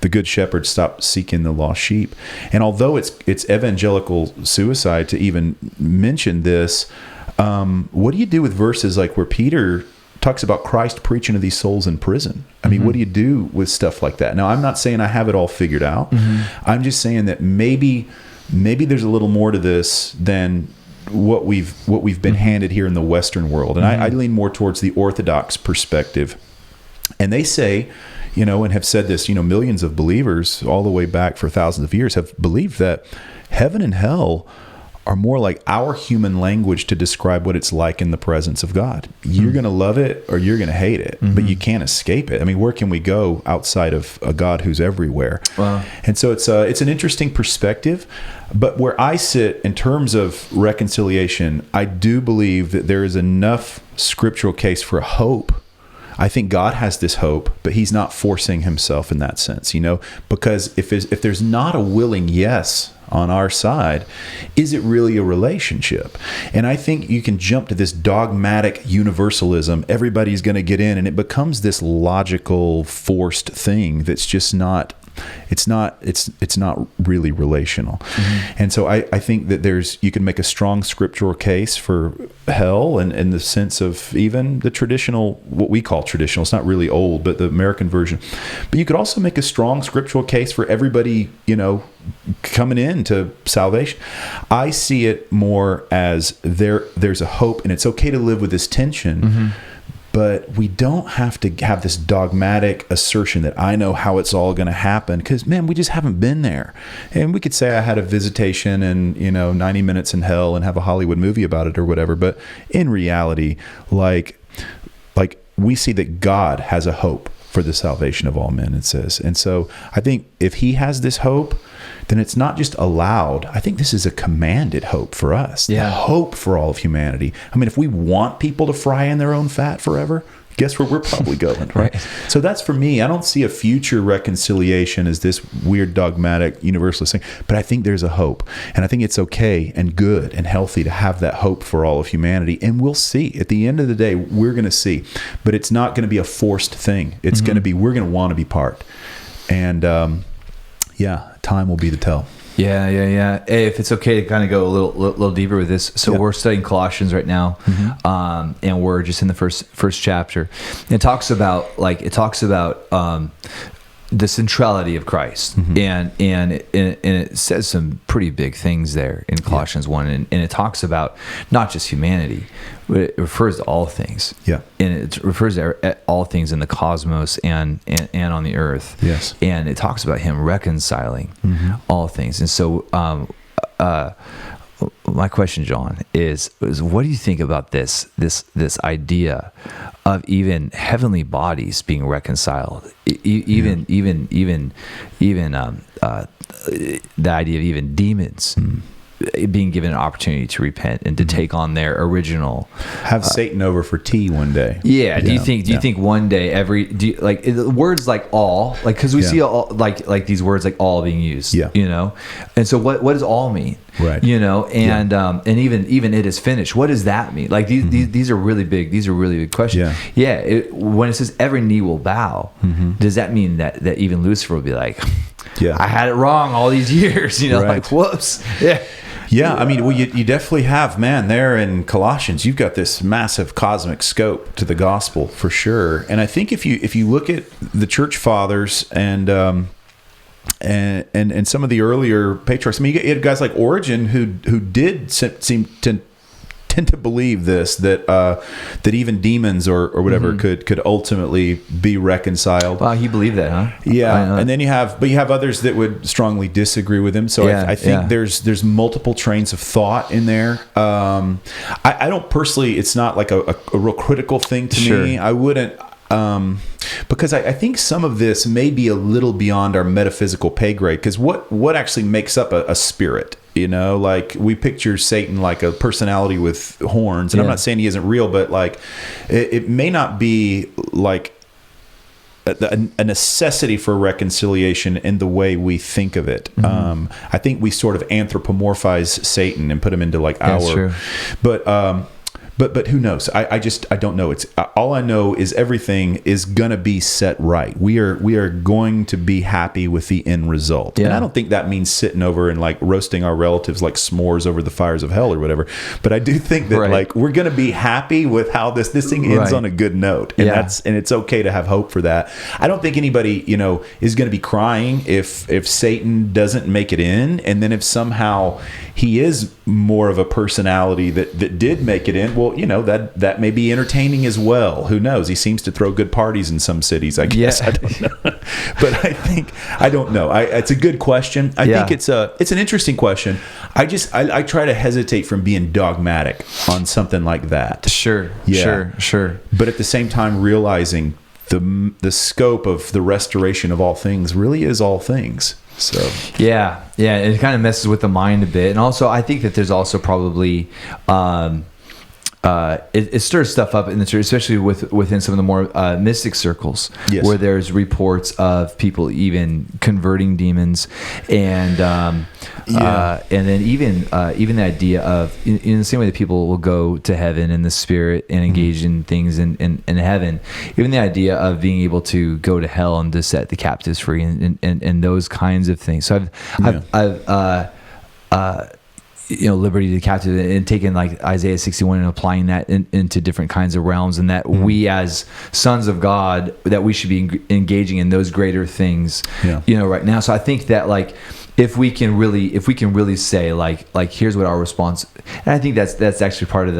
good shepherd stopped seeking the lost sheep. And although it's evangelical suicide to even mention this, what do you do with verses like where Peter talks about Christ preaching to these souls in prison? I mean, what do you do with stuff like that? Now, I'm not saying I have it all figured out. I'm just saying that maybe there's a little more to this than what we've been handed here in the Western world. And I lean more towards the Orthodox perspective. And they say, and have said this, millions of believers all the way back for thousands of years have believed that heaven and hell are more like our human language to describe what it's like in the presence of God. You're going to love it or you're going to hate it, but you can't escape it. I mean, where can we go outside of a God who's everywhere? Wow. And so it's an interesting perspective. But where I sit in terms of reconciliation, I do believe that there is enough scriptural case for hope. I think God has this hope, but he's not forcing himself in that sense, because if there's not a willing yes on our side, is it really a relationship? And I think you can jump to this dogmatic universalism. Everybody's going to get in, and it becomes this logical, forced thing that's just not. It's not really relational. And so I think that you can make a strong scriptural case for hell, and in the sense of even the traditional, what we call traditional, it's not really old, but the American version. But you could also make a strong scriptural case for everybody, coming into salvation. I see it more as there's a hope, and it's okay to live with this tension. But we don't have to have this dogmatic assertion that I know how it's all going to happen, because, man, we just haven't been there. And we could say I had a visitation and, 90 minutes in hell and have a Hollywood movie about it or whatever. But in reality, like we see that God has a hope for the salvation of all men, it says. And so I think if he has this hope, then it's not just allowed. I think this is a commanded hope for us. Yeah. The hope for all of humanity. I mean, if we want people to fry in their own fat forever, guess where we're probably going, right? So that's for me. I don't see a future reconciliation as this weird dogmatic universalist thing, but I think there's a hope. And I think it's okay and good and healthy to have that hope for all of humanity. And we'll see. At the end of the day, we're going to see. But it's not going to be a forced thing. It's going to be, we're going to want to be part. And time will be the tell. Yeah. Hey, if it's okay to kind of go a little deeper with this. So we're studying Colossians right now, and we're just in the first chapter. And it talks about the centrality of Christ, and it says some pretty big things there in Colossians 1, and it talks about not just humanity, but it refers to all things. Yeah, and it refers to all things in the cosmos and on the earth. Yes, and it talks about him reconciling all things. And so, my question, John, is what do you think about this idea of even heavenly bodies being reconciled, even the idea of even demons being given an opportunity to repent and to take on their original, have Satan over for tea one day? Yeah. Do you think one day words like all, like, because we see all like these words like all being used, and so what does all mean? Right. And even it is finished. What does that mean? Like these are really big. These are really big questions. Yeah. When it says every knee will bow, does that mean that even Lucifer will be like, I had it wrong all these years, like, whoops. Yeah. Yeah, I mean, well, you definitely have, man, there in Colossians, you've got this massive cosmic scope to the gospel for sure. And I think if you look at the church fathers and some of the earlier patriarchs, I mean, you had guys like Origen who did seem to tend to believe this, that even demons or whatever could ultimately be reconciled. Wow, he believed that, huh? Yeah, and then you have others that would strongly disagree with him. So I think there's multiple trains of thought in there. I don't personally. It's not like a real critical thing to me. I wouldn't. Because I think some of this may be a little beyond our metaphysical pay grade. Because what actually makes up a spirit? Like we picture Satan like a personality with horns, and I'm not saying he isn't real, but like it may not be like a necessity for reconciliation in the way we think of it. I think we sort of anthropomorphize Satan and put him into like our. But But who knows? I don't know. It's all I know is everything is gonna be set right. We are going to be happy with the end result. And I don't think that means sitting over and like roasting our relatives like s'mores over the fires of hell or whatever. But I do think that like we're gonna be happy with how this thing ends on a good note. And and it's okay to have hope for that. I don't think anybody, is gonna be crying if Satan doesn't make it in, and then if somehow he is more of a personality that did make it in, well, that may be entertaining as well. Who knows? He seems to throw good parties in some cities, I guess. I don't know. But I don't know. It's a good question. I think it's an interesting question. I try to hesitate from being dogmatic on something like that. Sure. But at the same time, realizing the scope of the restoration of all things really is all things. So it kind of messes with the mind a bit. And also I think that there's also probably it stirs stuff up in the church, especially within some of the more mystic circles, where there's reports of people even converting demons, and then even the idea of in the same way that people will go to heaven in the spirit and engage in things in heaven, even the idea of being able to go to hell and to set the captives free and those kinds of things. So I've liberty to the captive, and taking like Isaiah 61 and applying that into different kinds of realms, and that we as sons of God, that we should be engaging in those greater things, right now. So I think that like, if we can really say like here's what our response, and I think that's actually part of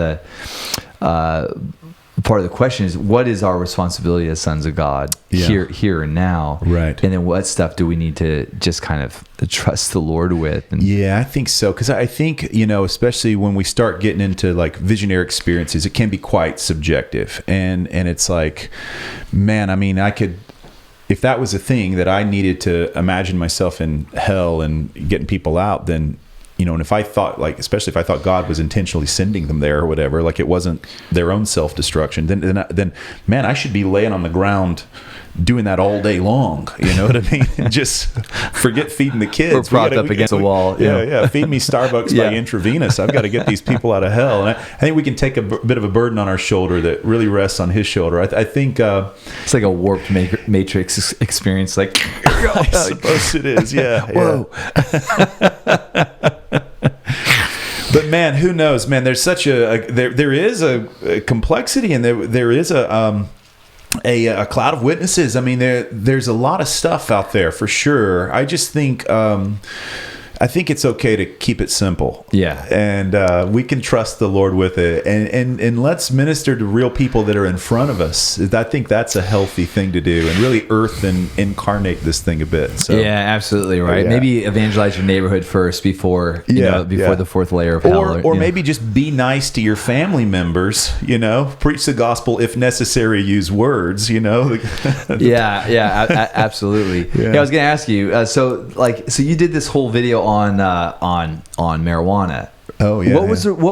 the question is, what is our responsibility as sons of God here and now, right? And then what stuff do we need to just kind of trust the Lord with? And I think so, because I think especially when we start getting into like visionary experiences, it can be quite subjective, and it's like, man, I mean, I could, if that was a thing that I needed to imagine myself in hell and getting people out, then and if I thought, like, especially if I thought God was intentionally sending them there or whatever, like it wasn't their own self-destruction, then man, I should be laying on the ground doing that all day long. You know what I mean? And just forget feeding the kids. We're propped up against the wall. Feed me Starbucks by intravenous. I've got to get these people out of hell. And I think we can take a bit of a burden on our shoulder that really rests on his shoulder. I think it's like a warped matrix experience. Like, I suppose it is. Whoa. But man, who knows, man? There's such there is a complexity, and there is a cloud of witnesses. I mean, there's a lot of stuff out there for sure. I just think I think it's okay to keep it simple. And we can trust the Lord with it, and let's minister to real people that are in front of us. I think that's a healthy thing to do, and really earth and incarnate this thing a bit. So absolutely right. Maybe evangelize your neighborhood first before the fourth layer of hell, or maybe just be nice to your family members. Preach the gospel if necessary. Use words. Absolutely. I was going to ask you. So you did this whole video on marijuana. What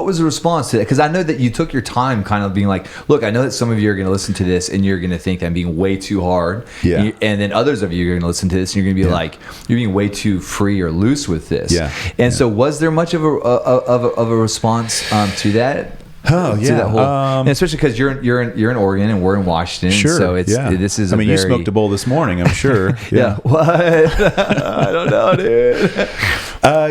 was the response to that? Because I know that you took your time, kind of being like, look, I know that some of you are going to listen to this and you're going to think I'm being way too hard, and then others of you are going to listen to this and you're going to be like, you're being way too free or loose with this. So was there much of a response to that? To that whole, and especially because you're in Oregon and we're in Washington. Sure. So this is. I mean, you smoked a bowl this morning, I'm sure. What? I don't know, dude.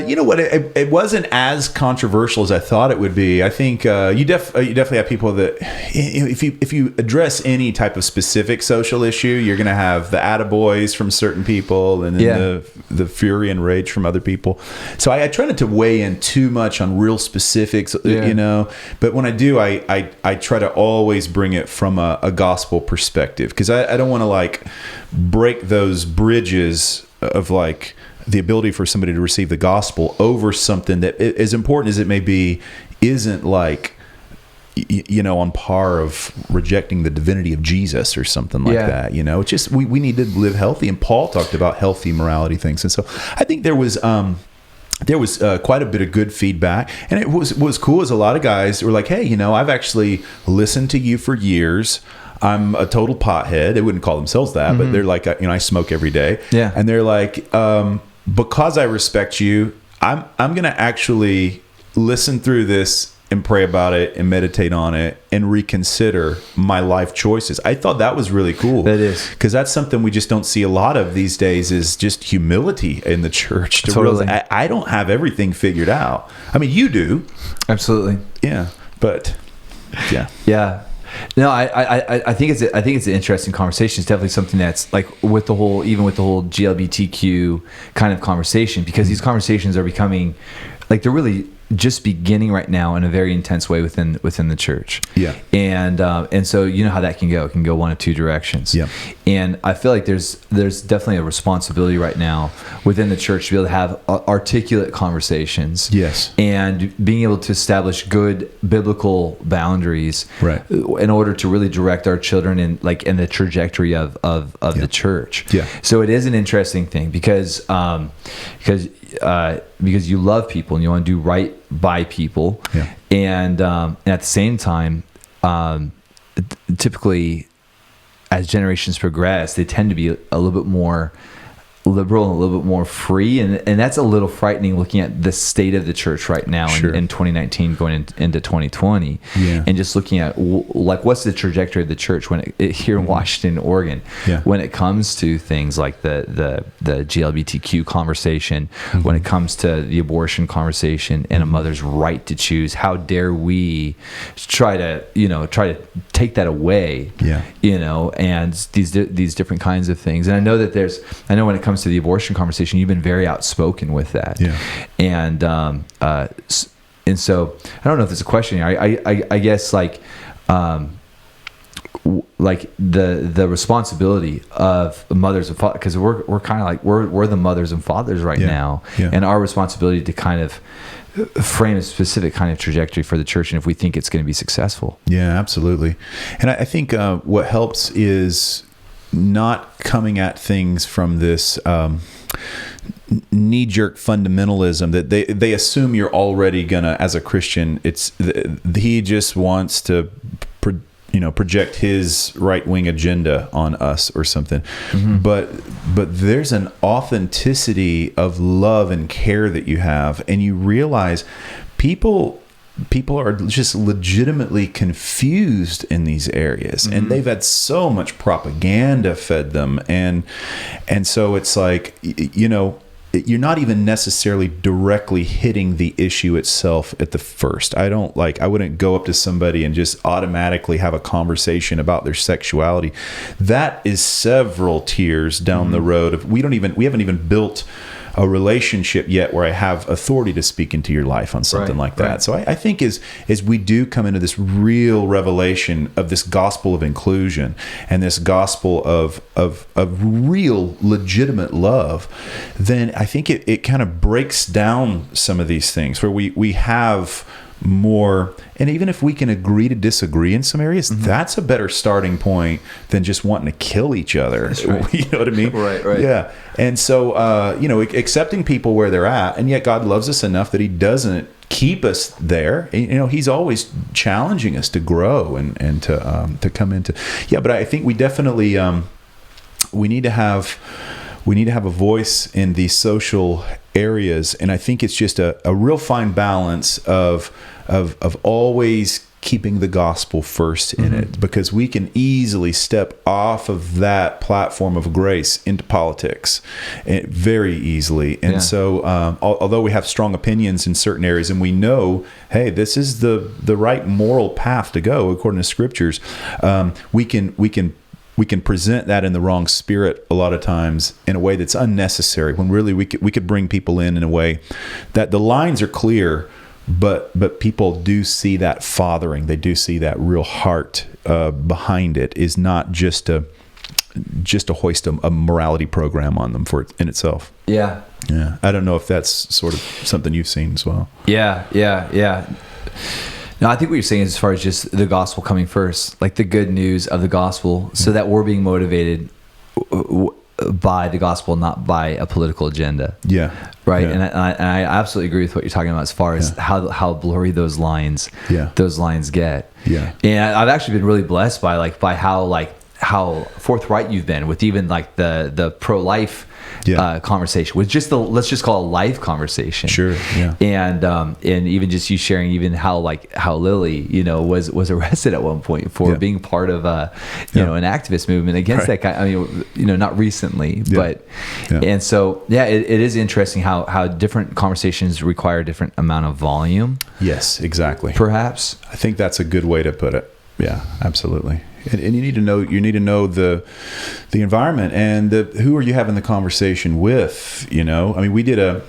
You know what? It wasn't as controversial as I thought it would be. I think you definitely have people that if you address any type of specific social issue, you're going to have the attaboys from certain people, and then the fury and rage from other people. So I try not to weigh in too much on real specifics, but when I do, I try to always bring it from a gospel perspective, because I don't want to like break those bridges of like the ability for somebody to receive the gospel over something that, as important as it may be, isn't like on par of rejecting the divinity of Jesus or something like that. It's just we need to live healthy, and Paul talked about healthy morality things, and so I think there was quite a bit of good feedback, and it was cool, as a lot of guys were like, hey, I've actually listened to you for years. I'm a total pothead. They wouldn't call themselves that, but they're like, I smoke every day. And they're like, because I respect you, I'm going to actually listen through this and pray about it and meditate on it and reconsider my life choices. I thought that was really cool. That is. Because that's something we just don't see a lot of these days, is just humility in the church. To Totally. realize I don't have everything figured out. I mean, you do. Absolutely. Yeah. But yeah. Yeah. No, I think it's an interesting conversation. It's definitely something that's like with the whole GLBTQ kind of conversation, because these conversations are becoming like, they're really just beginning right now in a very intense way within the church. Yeah. And so you know how that can go. It can go one of two directions. Yeah. And I feel like there's definitely a responsibility right now within the church to be able to have articulate conversations. Yes. And being able to establish good biblical boundaries, right, in order to really direct our children in the trajectory of the church. Yeah. So it is an interesting thing because you love people and you want to do right by people. Yeah. And at the same time, typically as generations progress, they tend to be a little bit more liberal and a little bit more free, and that's a little frightening looking at the state of the church right now. Sure. in 2019 going into 2020. Yeah. And just looking at like what's the trajectory of the church when here in Washington, Oregon, when it comes to things like the GLBTQ conversation, when it comes to the abortion conversation and a mother's right to choose. How dare we try to take that away? And these different kinds of things. And I know when it comes to the abortion conversation, you've been very outspoken with that. Yeah. And so I don't know if it's a question here. I guess like the responsibility of mothers and fathers, because we're kind of like we're the mothers and fathers right now, and our responsibility to kind of frame a specific kind of trajectory for the church, and if we think it's going to be successful. Yeah, absolutely. And I think what helps is not coming at things from this knee-jerk fundamentalism that they assume you're already gonna, as a Christian, he just wants to project his right-wing agenda on us or something. But there's an authenticity of love and care that you have, and you realize people are just legitimately confused in these areas, and they've had so much propaganda fed them, and so it's like, you're not even necessarily directly hitting the issue itself at the first. I wouldn't go up to somebody and just automatically have a conversation about their sexuality. That is several tiers down the road of we haven't even built a relationship yet where I have authority to speak into your life on something like that. Right. So I think as we do come into this real revelation of this gospel of inclusion and this gospel of real legitimate love, then I think it kind of breaks down some of these things where we have more, and even if we can agree to disagree in some areas, that's a better starting point than just wanting to kill each other. That's right. You know what I mean? Right. Yeah. And so, accepting people where they're at, and yet God loves us enough that he doesn't keep us there. He's always challenging us to grow and to come into, but I think we definitely, we need to have a voice in these social areas, and I think it's just a real fine balance of always keeping the gospel first in it, because we can easily step off of that platform of grace into politics very easily. And so although we have strong opinions in certain areas and we know, hey, this is the right moral path to go according to scriptures, we can present that in the wrong spirit a lot of times in a way that's unnecessary, when really we could bring people in a way that the lines are clear, but people do see that fathering. They do see that real heart behind it, is not just to hoist a morality program on them in itself. Yeah. I don't know if that's sort of something you've seen as well. Yeah. No, I think what you're saying is, as far as just the gospel coming first, like the good news of the gospel, so that we're being motivated by the gospel, not by a political agenda. Yeah. Right. Yeah. And I absolutely agree with what you're talking about as far as how blurry those lines get. Yeah. And I've actually been really blessed by how forthright you've been with even like the pro-life conversation, with just let's just call it a life conversation. Sure. Yeah. And even just you sharing even how Lily, was arrested at one point for being part of an activist movement against that guy. I mean, not recently, but and so it is interesting how different conversations require a different amount of volume. Yes, exactly. Perhaps. I think that's a good way to put it. Yeah, absolutely. And you need to know the environment and who are you having the conversation with. I mean, we did a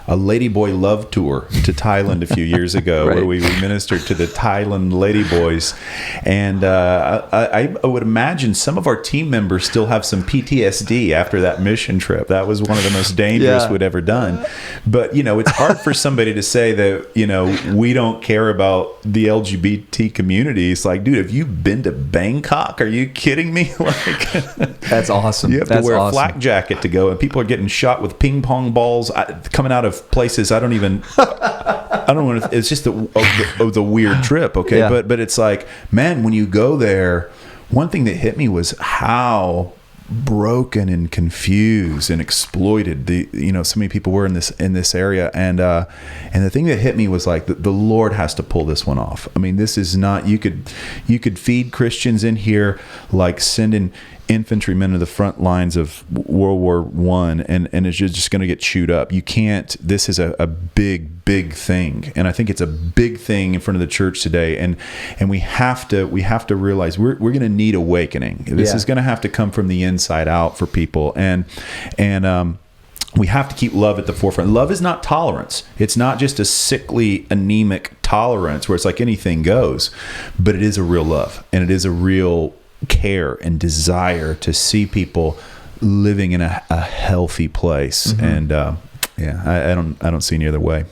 ladyboy love tour to Thailand a few years ago, right, where we ministered to the Thailand ladyboys, and I would imagine some of our team members still have some PTSD after that mission trip. That was one of the most dangerous we'd ever done. But it's hard for somebody to say that we don't care about the LGBT community. It's like, dude, have you been to Bangkok? Are you kidding me? Like, that's awesome. You have to wear a flak jacket to go, and people are getting shot with ping pong balls coming out of places I don't want to. It's just the weird trip, okay? Yeah. But it's like, man, when you go there, one thing that hit me was how broken and confused and exploited so many people were in this area, and the thing that hit me was like the Lord has to pull this one off. I mean, this is not, you could feed Christians in here like sending infantrymen to the front lines of World War I, and it's just going to get chewed up. You can't. This is a big thing, and I think it's a big thing in front of the church today. And we have to realize we're going to need awakening. This is going to have to come from the inside out for people, and we have to keep love at the forefront. Love is not tolerance. It's not just a sickly, anemic tolerance where it's like anything goes, but it is a real love, and it is a real care and desire to see people living in a healthy place. Mm-hmm. And I don't see any other way.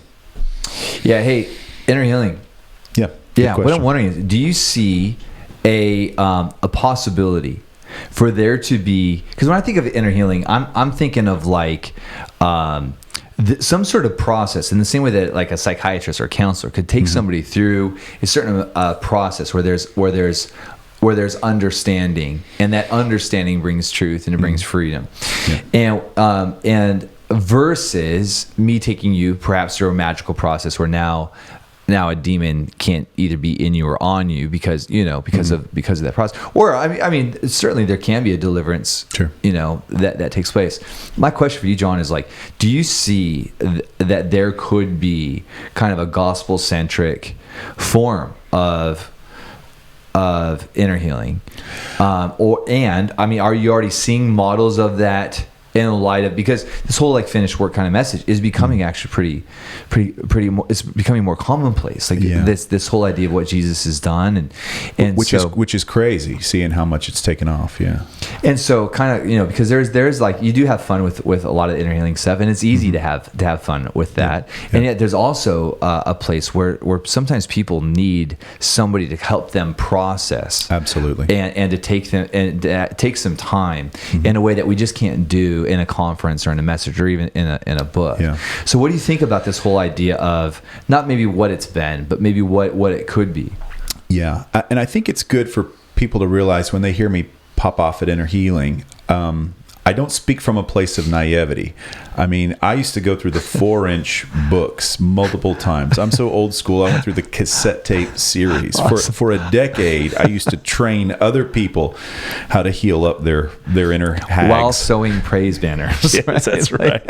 Hey, inner healing. What I'm wondering is, do you see a possibility for there to be, because when I think of inner healing, I'm thinking of like some sort of process, in the same way that like a psychiatrist or counselor could take somebody through a certain process where there's understanding, and that understanding brings truth and it brings freedom. And versus me taking you perhaps through a magical process where now a demon can't either be in you or on you because of that process. Or I mean certainly there can be a deliverance, sure, that takes place. My question for you, John, is like, do you see that there could be kind of a gospel centric form of inner healing, are you already seeing models of that in light of, because this whole like finished work kind of message is becoming actually pretty more, it's becoming more commonplace, like this whole idea of what Jesus has done, and which is crazy, seeing how much it's taken off. And so kind of, because there's like, you do have fun with a lot of inner healing stuff, and it's easy to have fun with that. And yet there's also a place where sometimes people need somebody to help them process, absolutely, and to take some time in a way that we just can't do in a conference or in a message or even in a book. So what do you think about this whole idea of not maybe what it's been, but maybe what it could be? And I think it's good for people to realize when they hear me pop off at inner healing, I don't speak from a place of naivety. I mean, I used to go through the 4-inch books multiple times. I'm so old school. I went through the cassette tape series. Awesome. For a decade. I used to train other people how to heal up their inner hags while sewing praise banners. Yes, that's right.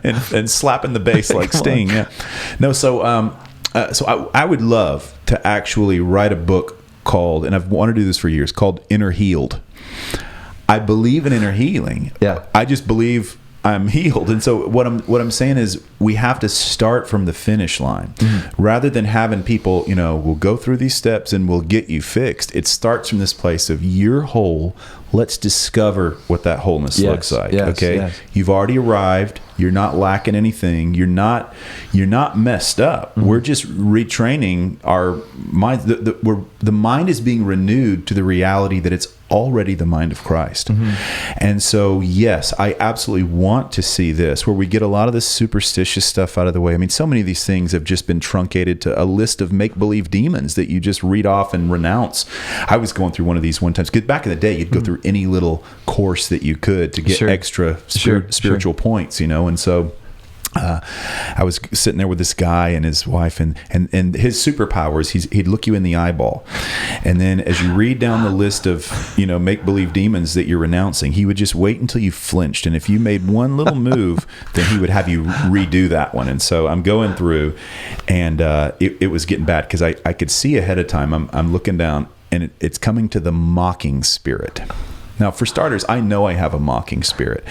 and slapping the bass like Sting. So I would love to actually write a book called, and I've wanted to do this for years, called Inner Healed. I believe in inner healing. I just believe I'm healed. And so what I'm saying is we have to start from the finish line, rather than having people, we'll go through these steps and we'll get you fixed. It starts from this place of you're whole. Let's discover what that whole-ness looks like. You've already arrived. You're not lacking anything. You're not messed up. We're just retraining our mind. The mind is being renewed to the reality that it's already the mind of Christ. And so, yes, I absolutely want to see this, where we get a lot of this superstitious stuff out of the way. I mean, so many of these things have just been truncated to a list of make-believe demons that you just read off and renounce. I was going through one of these one time, because back in the day, you'd go through any little course that you could to get extra spiritual points, and so I was sitting there with this guy and his wife, and his superpowers, he'd look you in the eyeball, and then as you read down the list of make-believe demons that you're renouncing, he would just wait until you flinched, and if you made one little move, then he would have you redo that one. And so I'm going through, and it was getting bad, because I could see ahead of time. I'm looking down, and it's coming to the mocking spirit. Now, for starters, I know I have a mocking spirit,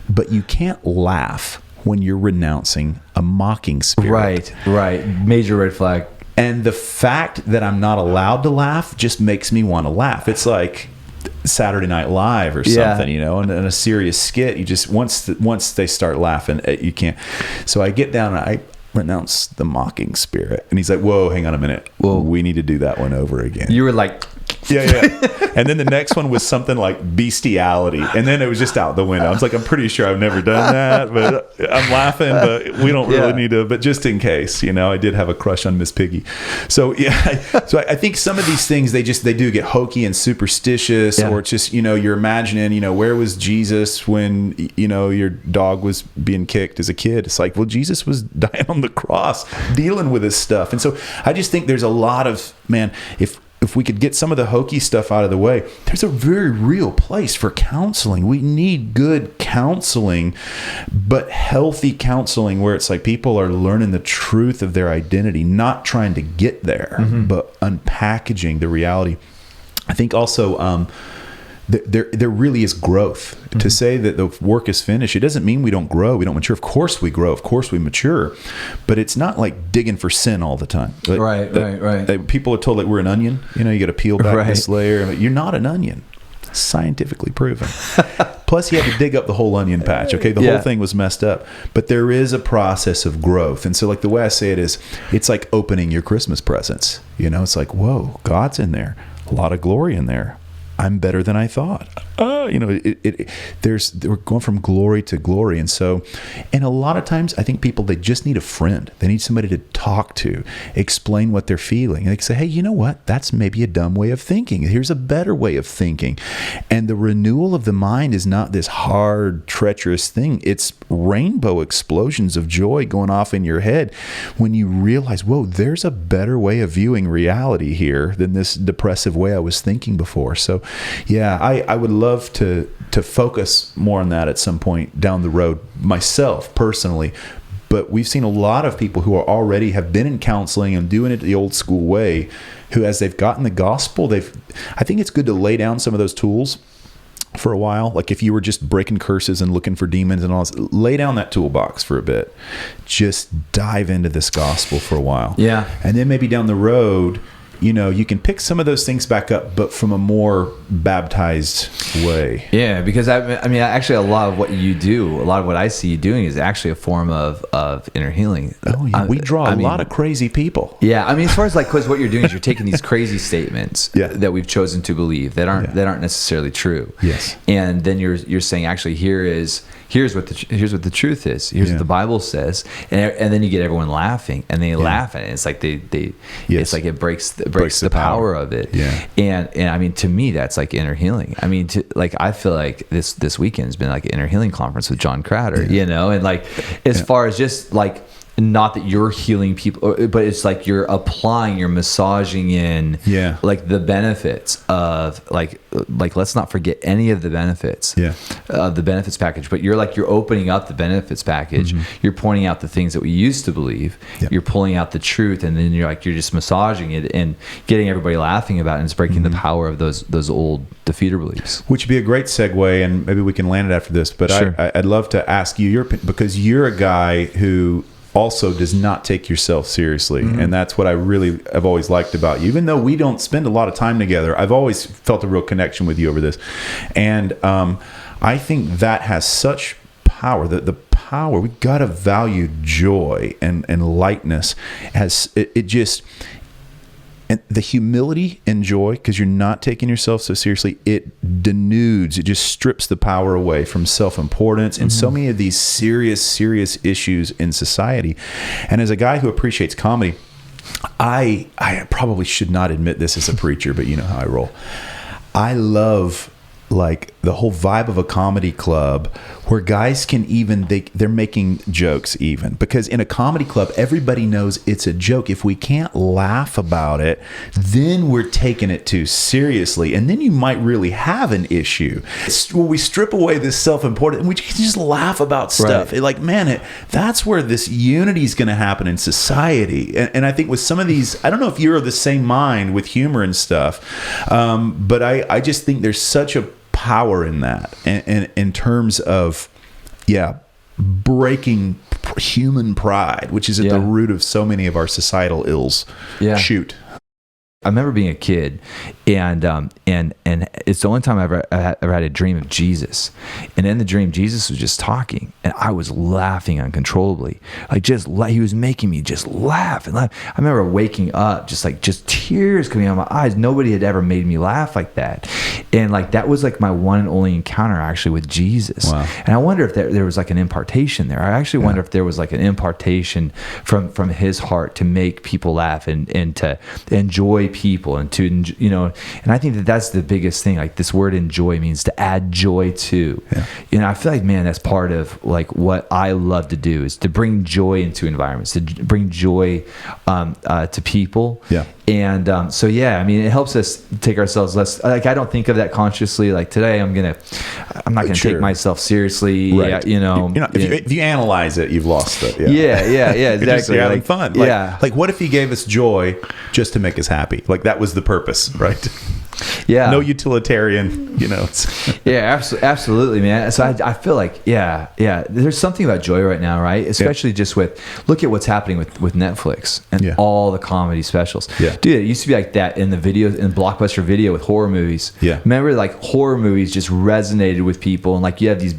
but you can't laugh when you're renouncing a mocking spirit. Right. Major red flag. And the fact that I'm not allowed to laugh just makes me want to laugh. It's like Saturday Night Live or something, in a serious skit. You just, once they start laughing, you can't. So I get down and I renounce the mocking spirit. And he's like, whoa, hang on a minute. Whoa, we need to do that one over again. You were like... Yeah. And then the next one was something like bestiality, and then it was just out the window. I was like, I'm pretty sure I've never done that, but I'm laughing, but we don't really need to, but just in case, I did have a crush on Miss Piggy. So I think some of these things, they do get hokey and superstitious, or it's just, you're imagining, where was Jesus when, your dog was being kicked as a kid? It's like, well, Jesus was dying on the cross, dealing with this stuff. And so I just think there's a lot of, man, if we could get some of the hokey stuff out of the way, there's a very real place for counseling. We need good counseling, but healthy counseling where it's like people are learning the truth of their identity, not trying to get there, but unpackaging the reality. I think also there really is growth. To say that the work is finished, it doesn't mean we don't grow, we don't mature. Of course we grow, of course we mature, but it's not like digging for sin all the time. Right. People are told that we're an onion. You got to peel back this layer. You're not an onion. Scientifically proven. Plus, you had to dig up the whole onion patch. Okay, the whole thing was messed up. But there is a process of growth. And so, like, the way I say it is, it's like opening your Christmas presents. It's like, whoa, God's in there. A lot of glory in there. I'm better than I thought. We're going from glory to glory. And so, and a lot of times I think people, they just need a friend. They need somebody to talk to, explain what they're feeling. And they can say, hey, you know what? That's maybe a dumb way of thinking. Here's a better way of thinking. And the renewal of the mind is not this hard, treacherous thing. It's rainbow explosions of joy going off in your head when you realize, whoa, there's a better way of viewing reality here than this depressive way I was thinking before. So yeah, I would love to focus more on that at some point down the road myself personally. But we've seen a lot of people who already have been in counseling and doing it the old school way, who, as they've gotten the gospel, I think it's good to lay down some of those tools for a while. Like if you were just breaking curses and looking for demons and all this, lay down that toolbox for a bit. Just dive into this gospel for a while. Yeah. And then maybe down the road, you can pick some of those things back up, but from a more baptized way. Yeah, because I mean, actually, a lot of what you do, a lot of what I see you doing is actually a form of inner healing. Oh, yeah. We draw a lot of crazy people. Yeah, I mean, as far as because what you're doing is you're taking these crazy statements that we've chosen to believe that aren't necessarily true. Yes. And then you're saying, actually, here's what the truth is. Here's what the Bible says, and then you get everyone laughing, and they laugh at it. It's like it's like it breaks the power of it. Yeah. And I mean, to me, that's like inner healing. I mean, I feel like this weekend's been like an inner healing conference with John Crowder, and like as far as just like, not that you're healing people, but it's like you're massaging in like the benefits of like let's not forget any of the benefits of the benefits package, but you're opening up the benefits package. You're pointing out the things that we used to believe. You're pulling out the truth, and then you're just massaging it and getting everybody laughing about it, and it's breaking the power of those old defeater beliefs. Which would be a great segue, and maybe we can land it after this, but sure. I'd love to ask you because you're a guy who also does not take yourself seriously. And that's what I really have always liked about you. Even though we don't spend a lot of time together, I've always felt a real connection with you over this. And I think that has such power, the power. We got to value joy and lightness as it just... and the humility and joy, because you're not taking yourself so seriously, it denudes, it just strips the power away from self-importance and so many of these serious issues in society. And as a guy who appreciates comedy, I probably should not admit this as a preacher, but you know how I roll. I love like the whole vibe of a comedy club where guys can they're making jokes, even because in a comedy club everybody knows it's a joke. If we can't laugh about it, then we're taking it too seriously, and then you might really have an issue. When we strip away this self-importance and we can just laugh about stuff, that's where this unity is going to happen in society. And I think with some of these, I don't know if you're of the same mind with humor and stuff, but I just think there's such a power in that, and in terms of breaking human pride, which is at the root of so many of our societal ills. Shoot. I remember being a kid, and it's the only time I ever had a dream of Jesus. And in the dream, Jesus was just talking, and I was laughing uncontrollably. He was making me just laugh and laugh. I remember waking up, just tears coming out of my eyes. Nobody had ever made me laugh like that, and that was my one and only encounter actually with Jesus. Wow. And I wonder if there was an impartation there. I actually wonder if there was an impartation from His heart to make people laugh and to enjoy people, and to, and I think that's the biggest thing. This word enjoy means to add joy to. I feel man, that's part of what I love to do, is to bring joy into environments, to bring joy to people. And it helps us take ourselves less. I don't think of that consciously. Today, I'm not gonna take myself seriously. Right. If you analyze it, you've lost it. Exactly. You're having fun. What if He gave us joy just to make us happy? That was the purpose, right? No utilitarian, absolutely, man. So I feel there's something about joy right now, right? Especially just look at what's happening with Netflix and all the comedy specials. Dude, it used to be like that in the video, in Blockbuster Video with horror movies. Remember, horror movies just resonated with people, and you have these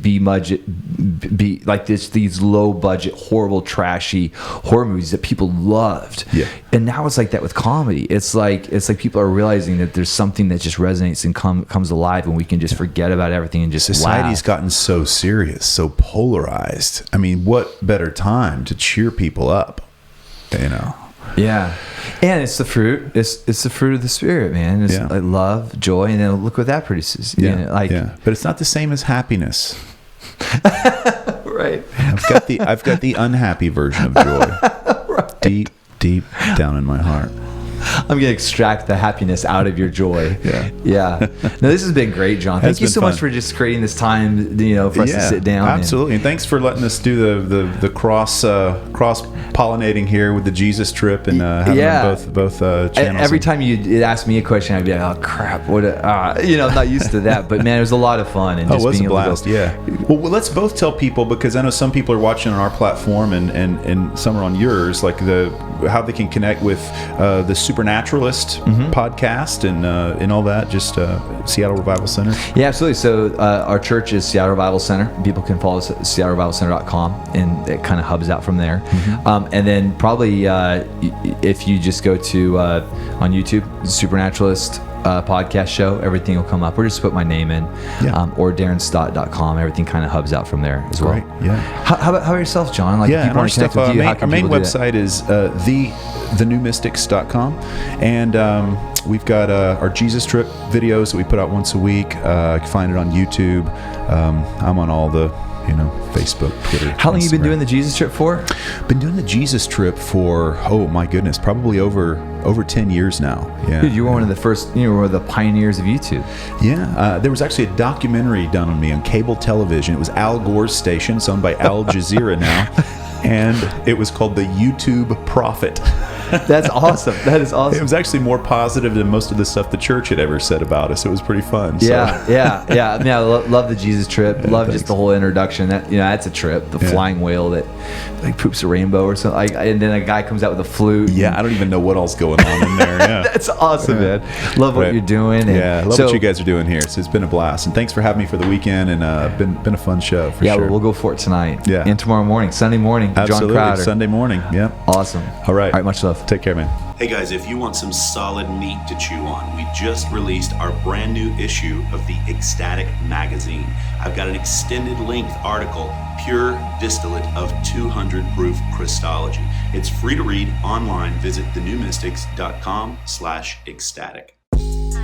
these low budget, horrible, trashy horror movies that people loved. And now it's like that with comedy. It's like people are realizing that there's something that just resonates and comes alive, and we can just forget about everything and just society's laugh. Gotten so serious, so polarized. I mean, what better time to cheer people up? And it's the fruit. It's the fruit of the Spirit, man. It's love, joy, and then look what that produces. But it's not the same as happiness. Right. I've got the unhappy version of joy. Right. Deep down in my heart. I'm going to extract the happiness out of your joy. No, this has been great, John. Thank you so much for just creating this time, for us to sit down. Absolutely. And thanks for letting us do the cross pollinating here with the Jesus trip and having both channels. Every time you'd ask me a question, I'd be like, oh crap, what I'm not used to that. But man, it was a lot of fun, and it was a blast. Well, let's both tell people, because I know some people are watching on our platform and some are on yours, how they can connect with the Supernaturalist podcast and all that, just Seattle Revival Center. Yeah, absolutely. So our church is Seattle Revival Center. People can follow us at seattlerevivalcenter.com, and it kind of hubs out from there. And then probably if you just go to on YouTube, Supernaturalist podcast show, everything will come up, or just put my name in, or DarrenStott.com. Everything kind of hubs out from there as well. Great. How about yourself, John? If people want to connect with you, how can our main people do website is thenewmystics.com, and we've got our Jesus Trip videos that we put out once a week. You can find it on YouTube. I'm on all the Facebook, Twitter. How long have you been doing the Jesus Trip for? Been doing the Jesus Trip for, oh my goodness, probably over 10 years now. Dude, you were one of the first, you were the pioneers of YouTube. There was actually a documentary done on me on cable television. It was Al Gore's station. It's owned by Al Jazeera now. And it was called The YouTube Prophet. That's awesome. That is awesome. It was actually more positive than most of the stuff the church had ever said about us. It was pretty fun. Yeah. I mean, I love the Jesus Trip. Love just the whole introduction. That that's a trip. The flying whale that poops a rainbow or something. And then a guy comes out with a flute. I don't even know what all's going on in there. That's awesome, man. Love what you're doing. And love what you guys are doing here. So it's been a blast. And thanks for having me for the weekend. And been a fun show for sure. We'll go for it tonight. And tomorrow morning, Sunday morning. Absolutely. John Crowder. Sunday morning. Awesome. All right. Much love. stuff. Take care, man. Hey guys, if you want some solid meat to chew on, we just released our brand new issue of the Ecstatic magazine. I've got an extended length article, Pure Distillate of 200 Proof Christology. It's free to read online. Visit thenewmystics.com/ecstatic.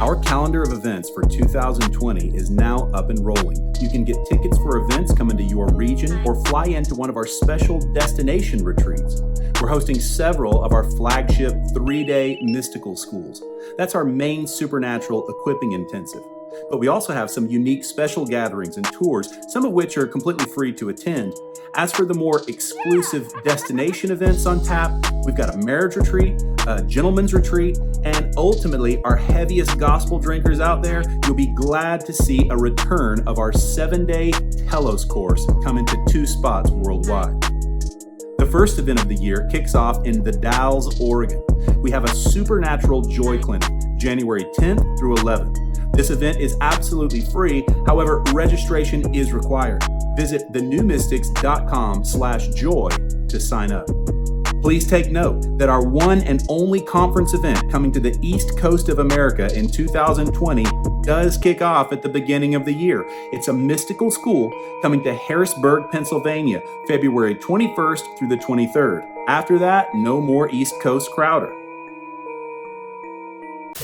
Our calendar of events for 2020 is now up and rolling. You can get tickets for events coming to your region or fly into one of our special destination retreats. We're hosting several of our flagship 3-day mystical schools. That's our main supernatural equipping intensive. But we also have some unique special gatherings and tours, some of which are completely free to attend. As for the more exclusive destination events on tap, we've got a marriage retreat, a gentleman's retreat, and ultimately our heaviest gospel drinkers out there, you'll be glad to see a return of our 7-day Telos course coming to 2 spots worldwide. The first event of the year kicks off in the Dalles, Oregon. We have a Supernatural Joy Clinic, January 10th through 11th. This event is absolutely free. However, registration is required. Visit thenewmystics.com/joy to sign up. Please take note that our one and only conference event coming to the East Coast of America in 2020 does kick off at the beginning of the year. It's a mystical school coming to Harrisburg, Pennsylvania, February 21st through the 23rd. After that, no more East Coast Crowder.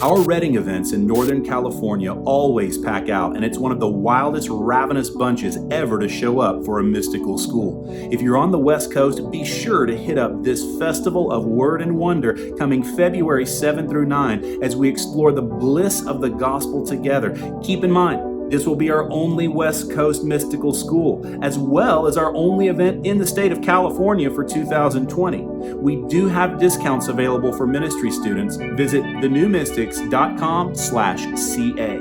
Our Reading events in Northern California always pack out, and it's one of the wildest, ravenous bunches ever to show up for a mystical school. If you're on the West Coast, be sure to hit up this Festival of Word and Wonder coming February 7 through 9 as we explore the bliss of the gospel together. Keep in mind, this will be our only West Coast mystical school, as well as our only event in the state of California for 2020. We do have discounts available for ministry students. Visit thenewmystics.com/CA.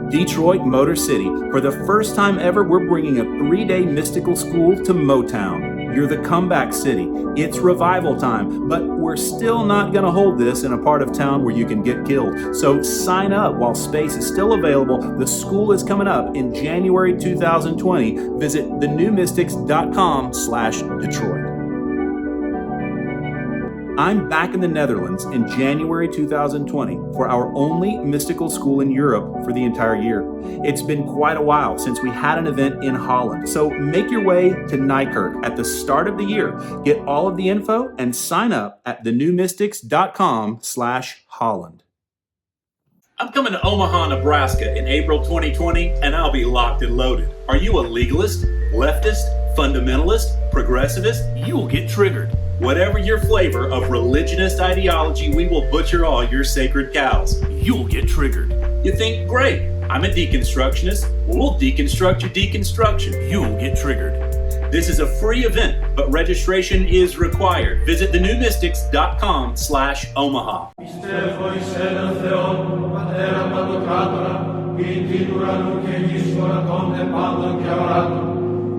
Detroit, Motor City. For the first time ever, we're bringing a 3-day mystical school to Motown. You're the comeback city. It's revival time, but we're still not going to hold this in a part of town where you can get killed. So sign up while space is still available. The school is coming up in January 2020. Visit thenewmystics.com/Detroit. I'm back in the Netherlands in January 2020 for our only mystical school in Europe for the entire year. It's been quite a while since we had an event in Holland, so make your way to Nijkerk at the start of the year. Get all of the info and sign up at thenewmystics.com/Holland. I'm coming to Omaha, Nebraska in April 2020, and I'll be locked and loaded. Are you a legalist, leftist, fundamentalist, progressivist? You will get triggered. Whatever your flavor of religionist ideology, we will butcher all your sacred cows. You'll get triggered. You think, great, I'm a deconstructionist. We'll deconstruct your deconstruction. You'll get triggered. This is a free event, but registration is required. Visit thenewmystics.com/Omaha.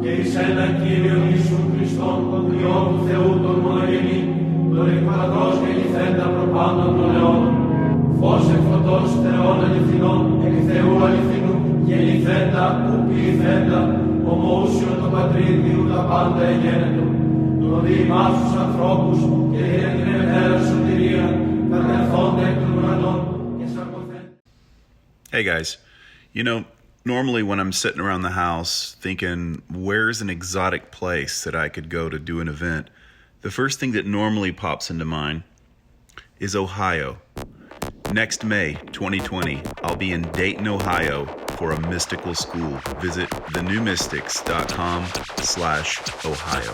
Και εις έναν Κύριον Ιησού Χριστόν, τον Υιόν του Θεού, τον μονογενή, τον εκπαρατός και λυθέντα προπάντων των αιώνων, φως εκ φωτός Θεών αληθινών, εκ Θεού αληθινού, και λυθέντα που ποιηθέντα, ομοούσιον το πατρίδιο τα πάντα εγένετο, του οδεί εμάς τους ανθρώπους και για την ελευθέρα σωτηρία, κατερθόντα εκ των ουρανών και σαρκωθέντα. Hey guys, you know, normally when I'm sitting around the house thinking, where's an exotic place that I could go to do an event? The first thing that normally pops into mind is Ohio. Next May 2020, I'll be in Dayton, Ohio for a mystical school. Visit thenewmystics.com/Ohio.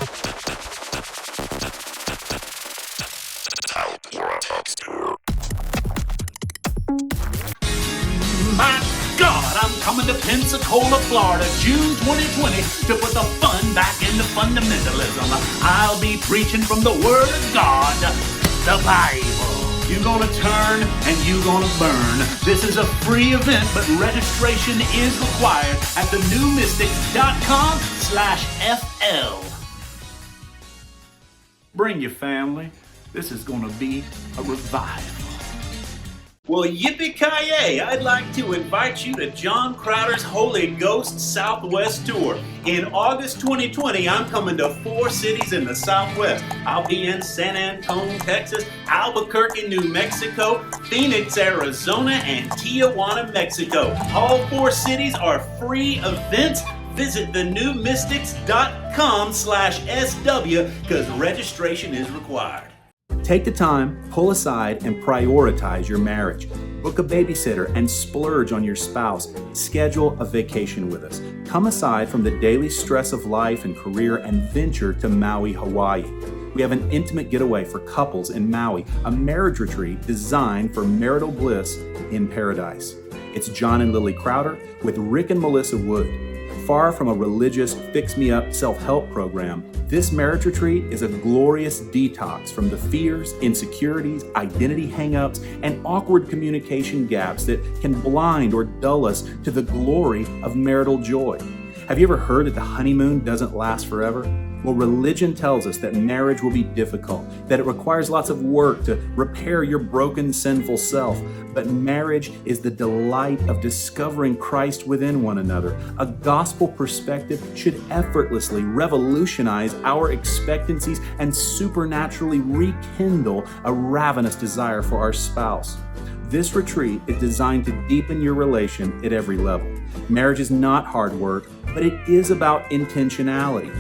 My God, I'm coming to Pensacola, Florida, June 2020 to put the fun back into fundamentalism. I'll be preaching from the Word of God, the Bible. You're gonna turn and you're gonna burn. This is a free event, but registration is required at thenewmystics.com/FL. Bring your family. This is gonna be a revival. Well, yippee-ki-yay! I'd like to invite you to John Crowder's Holy Ghost Southwest Tour. In August 2020, I'm coming to 4 cities in the Southwest. I'll be in San Antonio, Texas, Albuquerque, New Mexico, Phoenix, Arizona, and Tijuana, Mexico. All 4 cities are free events. Visit thenewmystics.com/SW because registration is required. Take the time, pull aside, and prioritize your marriage. Book a babysitter and splurge on your spouse. Schedule a vacation with us. Come aside from the daily stress of life and career and venture to Maui, Hawaii. We have an intimate getaway for couples in Maui, a marriage retreat designed for marital bliss in paradise. It's John and Lily Crowder with Rick and Melissa Wood. Far from a religious fix-me-up self-help program, this marriage retreat is a glorious detox from the fears, insecurities, identity hang-ups, and awkward communication gaps that can blind or dull us to the glory of marital joy. Have you ever heard that the honeymoon doesn't last forever? Well, religion tells us that marriage will be difficult, that it requires lots of work to repair your broken, sinful self. But marriage is the delight of discovering Christ within one another. A gospel perspective should effortlessly revolutionize our expectancies and supernaturally rekindle a ravenous desire for our spouse. This retreat is designed to deepen your relation at every level. Marriage is not hard work, but it is about intentionality.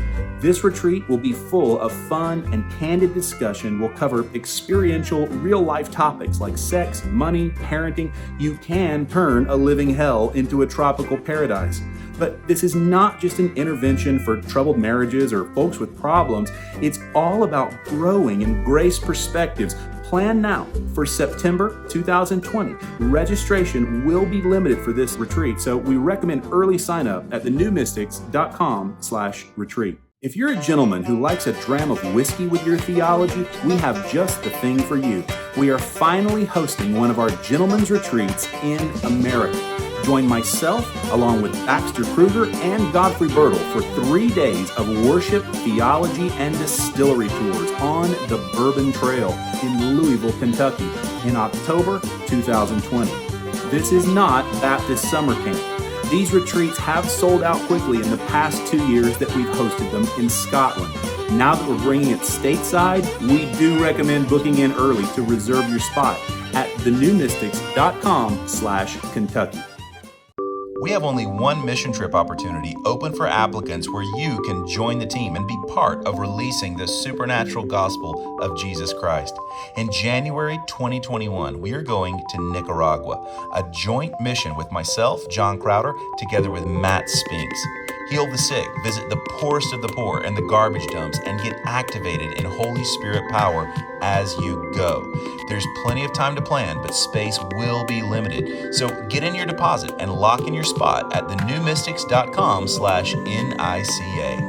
This retreat will be full of fun and candid discussion. We'll cover experiential, real-life topics like sex, money, parenting. You can turn a living hell into a tropical paradise. But this is not just an intervention for troubled marriages or folks with problems. It's all about growing in grace perspectives. Plan now for September 2020. Registration will be limited for this retreat, so we recommend early sign up at thenewmystics.com/retreat. If you're a gentleman who likes a dram of whiskey with your theology, we have just the thing for you. We are finally hosting one of our gentlemen's retreats in America. Join myself, along with Baxter Kruger and Godfrey Birtle, for 3 days of worship, theology, and distillery tours on the Bourbon Trail in Louisville, Kentucky in October 2020. This is not Baptist Summer Camp. These retreats have sold out quickly in the past 2 years that we've hosted them in Scotland. Now that we're bringing it stateside, we do recommend booking in early to reserve your spot at thenewmystics.com/Kentucky. We have only one mission trip opportunity open for applicants where you can join the team and be part of releasing the supernatural gospel of Jesus Christ. In January 2021, we are going to Nicaragua, a joint mission with myself, John Crowder, together with Matt Spinks. Heal the sick, visit the poorest of the poor and the garbage dumps, and get activated in Holy Spirit power as you go. There's plenty of time to plan, but space will be limited. So get in your deposit and lock in your spot at thenewmystics.com/NICA.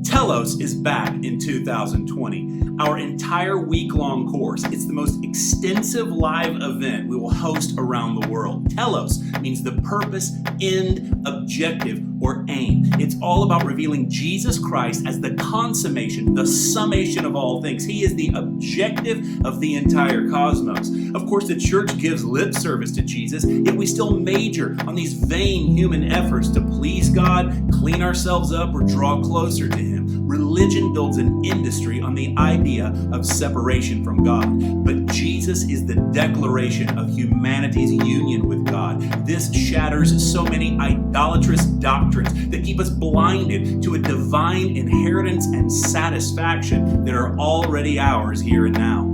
Telos is back in 2020. Our entire week-long course. It's the most extensive live event we will host around the world. Telos means the purpose, end, objective, or aim. It's all about revealing Jesus Christ as the consummation, the summation of all things. He is the objective of the entire cosmos. Of course, the church gives lip service to Jesus, yet we still major on these vain human efforts to please God, clean ourselves up, or draw closer to Him. Religion builds an industry on the idea of separation from God. But Jesus is the declaration of humanity's union with God. This shatters so many idolatrous doctrines that keep us blinded to a divine inheritance and satisfaction that are already ours here and now.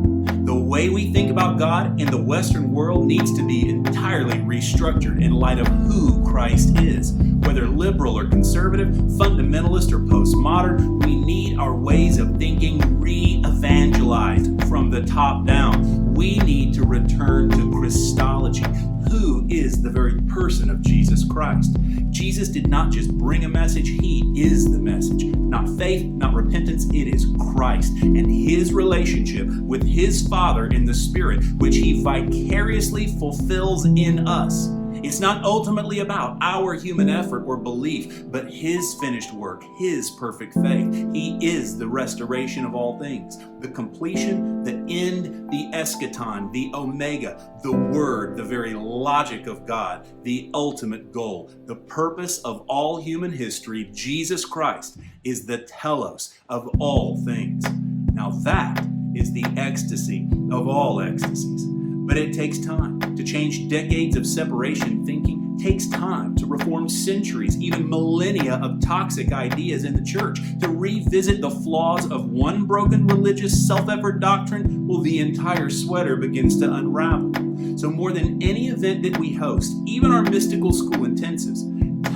The way we think about God in the Western world needs to be entirely restructured in light of who Christ is. Whether liberal or conservative, fundamentalist or postmodern, we need our ways of thinking re-evangelized from the top down. We need to return to Christology. Who is the very person of Jesus Christ? Jesus did not just bring a message, He is the message. Not faith, not repentance, it is Christ and His relationship with His Father in the Spirit, which He vicariously fulfills in us. It's not ultimately about our human effort or belief, but His finished work, His perfect faith. He is the restoration of all things, the completion, the end, the eschaton, the omega, the word, the very logic of God, the ultimate goal, the purpose of all human history. Jesus Christ is the telos of all things. Now that is the ecstasy of all ecstasies. But it takes time. To change decades of separation thinking takes time. To reform centuries, even millennia of toxic ideas in the church. To revisit the flaws of one broken religious self-effort doctrine, well, the entire sweater begins to unravel. So more than any event that we host, even our mystical school intensives,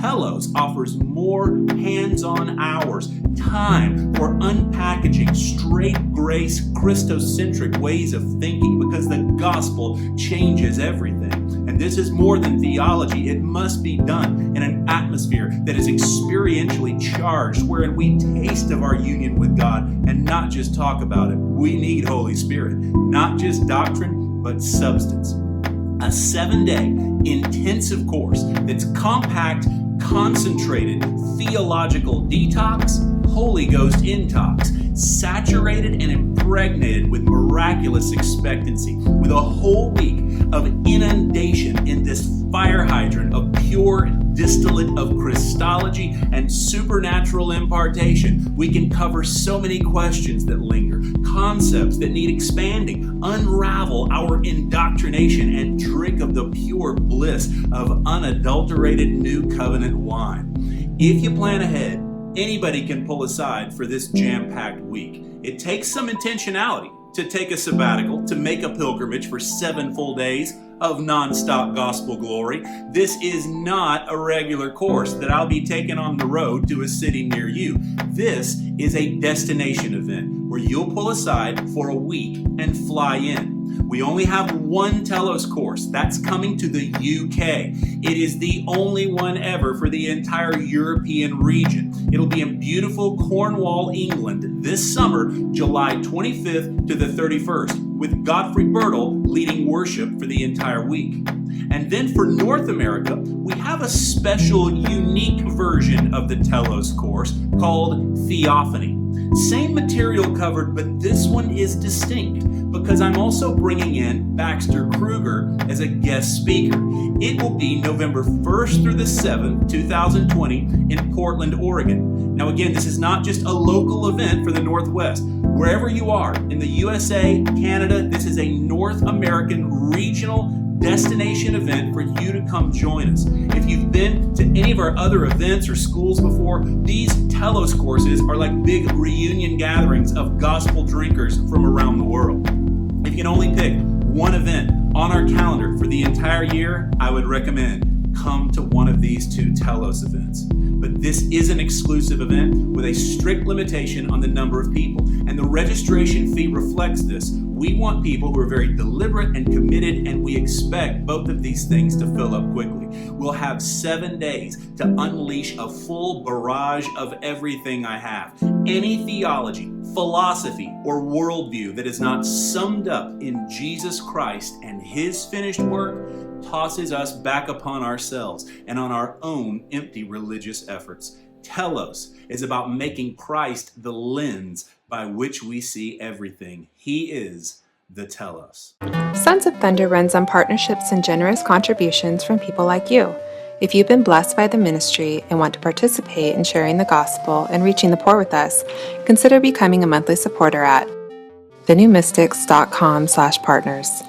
Telos offers more hands-on hours, time for unpackaging straight grace, Christocentric ways of thinking, because the gospel changes everything. And this is more than theology. It must be done in an atmosphere that is experientially charged, wherein we taste of our union with God and not just talk about it. We need Holy Spirit, not just doctrine, but substance. A 7-day intensive course that's compact, concentrated theological detox, Holy Ghost intox, saturated and impregnated with miraculous expectancy, with a whole week of inundation in this fire hydrant of pure distillate of Christology and supernatural impartation. We can cover so many questions that linger, concepts that need expanding, unravel our indoctrination, and drink of the pure bliss of unadulterated new covenant wine. If you plan ahead, anybody can pull aside for this jam-packed week. It takes some intentionality to take a sabbatical, to make a pilgrimage for 7 full days of nonstop gospel glory. This is not a regular course that I'll be taking on the road to a city near you. This is a destination event where you'll pull aside for a week and fly in. We only have one Telos course. That's coming to the UK. It is the only one ever for the entire European region. It'll be in beautiful Cornwall, England this summer, July 25th to the 31st, with Godfrey Birtle leading worship for the entire week. And then for North America, we have a special, unique version of the Telos course called Theophany. Same material covered, but this one is distinct because I'm also bringing in Baxter Kruger as a guest speaker. It will be November 1st through the 7th, 2020 in Portland, Oregon. Now again, this is not just a local event for the Northwest. Wherever you are in the USA, Canada, this is a North American regional destination event for you to come join us. If you've been to any of our other events or schools before, these Telos courses are like big reunion gatherings of gospel drinkers from around the world. If you can only pick one event on our calendar for the entire year, I would recommend come to one of these 2 Telos events. But this is an exclusive event with a strict limitation on the number of people, and the registration fee reflects this. We want people who are very deliberate and committed, and we expect both of these things to fill up quickly. We'll have 7 days to unleash a full barrage of everything I have. Any theology, philosophy, or worldview that is not summed up in Jesus Christ and His finished work tosses us back upon ourselves and on our own empty religious efforts. Telos is about making Christ the lens by which we see everything. He is the Telos. Sons of Thunder runs on partnerships and generous contributions from people like you. If you've been blessed by the ministry and want to participate in sharing the gospel and reaching the poor with us, consider becoming a monthly supporter at thenewmystics.com/partners.